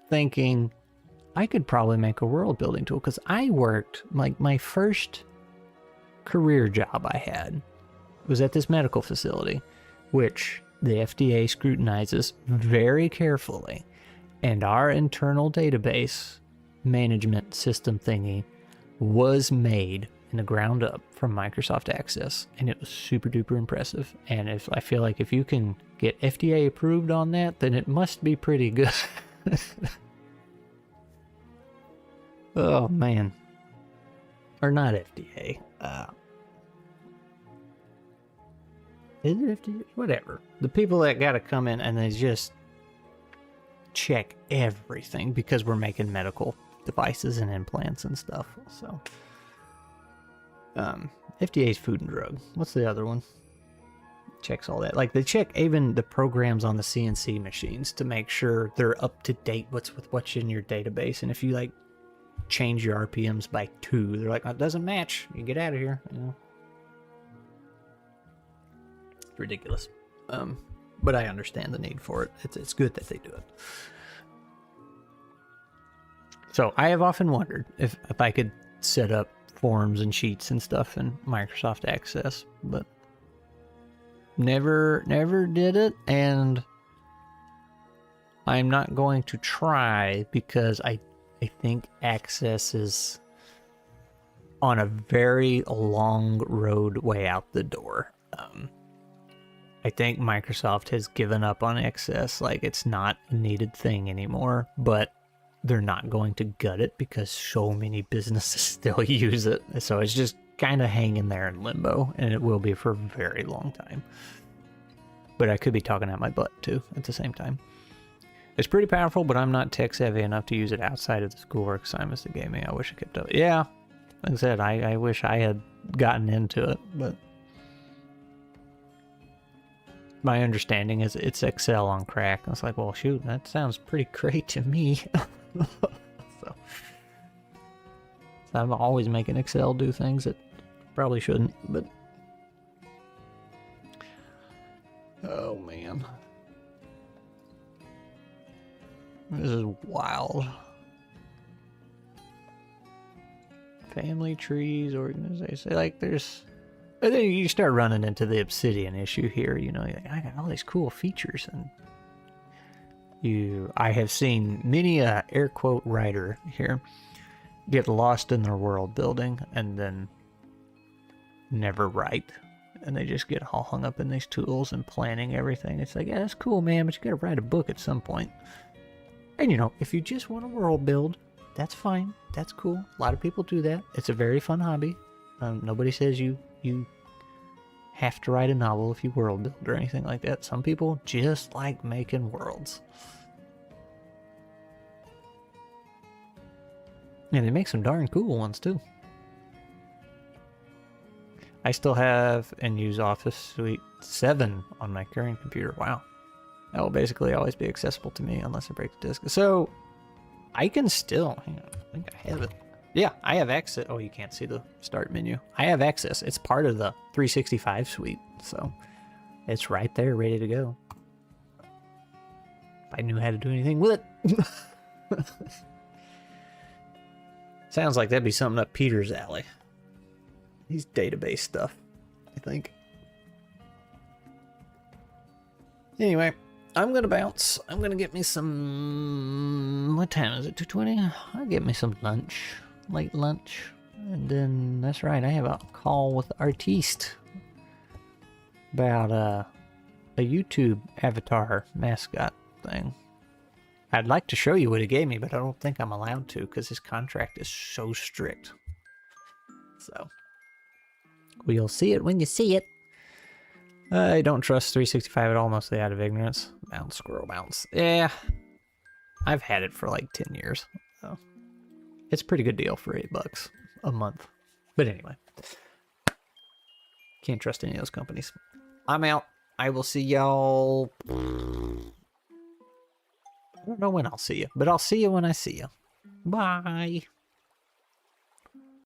thinking I could probably make a world building tool, because I worked, like, my first career job I had was at this medical facility, which the FDA scrutinizes very carefully, and our internal database management system thingy was made in the ground up from Microsoft Access, and it was super duper impressive. And if I feel like if you can get FDA approved on that, then it must be pretty good. Oh man, or not FDA. Is it FDA? Whatever. The people that got to come in and they just check everything, because we're making medical devices and implants and stuff. So, FDA's Food and Drug. What's the other one? Checks all that. Like, they check even the programs on the CNC machines to make sure they're up to date with what's in your database. And if you like change your RPMs by 2, they're like, that doesn't match. You get out of here. You know? It's ridiculous. But I understand the need for it. It's good that they do it. So I have often wondered if I could set up forms and sheets and stuff in Microsoft Access, but never did it, and I'm not going to try, because I think Access is on a very long road way out the door. I think Microsoft has given up on Access, like it's not a needed thing anymore, but they're not going to gut it because so many businesses still use it. So it's just kind of hanging there in limbo, and it will be for a very long time. But I could be talking out my butt too at the same time. It's pretty powerful, but I'm not tech savvy enough to use it outside of the schoolwork assignments they gave me. I wish I kept up. Yeah, like I said, I wish I had gotten into it, but my understanding is it's Excel on crack. I was like, well, shoot, that sounds pretty great to me. so I'm always making Excel do things that probably shouldn't, but oh man, this is wild. Family trees, organization, like there's, and then you start running into the obsidian issue here. You know, like, I got all these cool features, and I have seen many a air quote writer here get lost in their world building and then never write, and they just get all hung up in these tools and planning everything. It's like, yeah, that's cool, man, but you gotta write a book at some point. And you know, if you just want to world build, that's fine, that's cool. A lot of people do that. It's a very fun hobby. Nobody says you have to write a novel if you world build or anything like that. Some people just like making worlds. And they make some darn cool ones too. I still have and use Office Suite 7 on my current computer. Wow. That will basically always be accessible to me unless I break the disk. So I can still, hang on, I think I have it. Yeah, I have access. Oh, you can't see the start menu. I have access. It's part of the 365 suite, so it's right there, ready to go. If I knew how to do anything with it. Sounds like that'd be something up Peter's alley. These database stuff, I think. Anyway, I'm gonna bounce. I'm gonna get me some, what time is it, 2:20? I'll get me some lunch. Late lunch, and then that's right, I have a call with the artiste about a YouTube avatar mascot thing. I'd like to show you what he gave me, but I don't think I'm allowed to because his contract is so strict. So we'll see it when you see it. I don't trust 365 at all, mostly out of ignorance. Bounce, squirrel, bounce. Yeah, I've had it for like 10 years, so it's a pretty good deal for $8 a month. But anyway, can't trust any of those companies. I'm out. I will see y'all. I don't know when I'll see you, but I'll see you when I see you. Bye.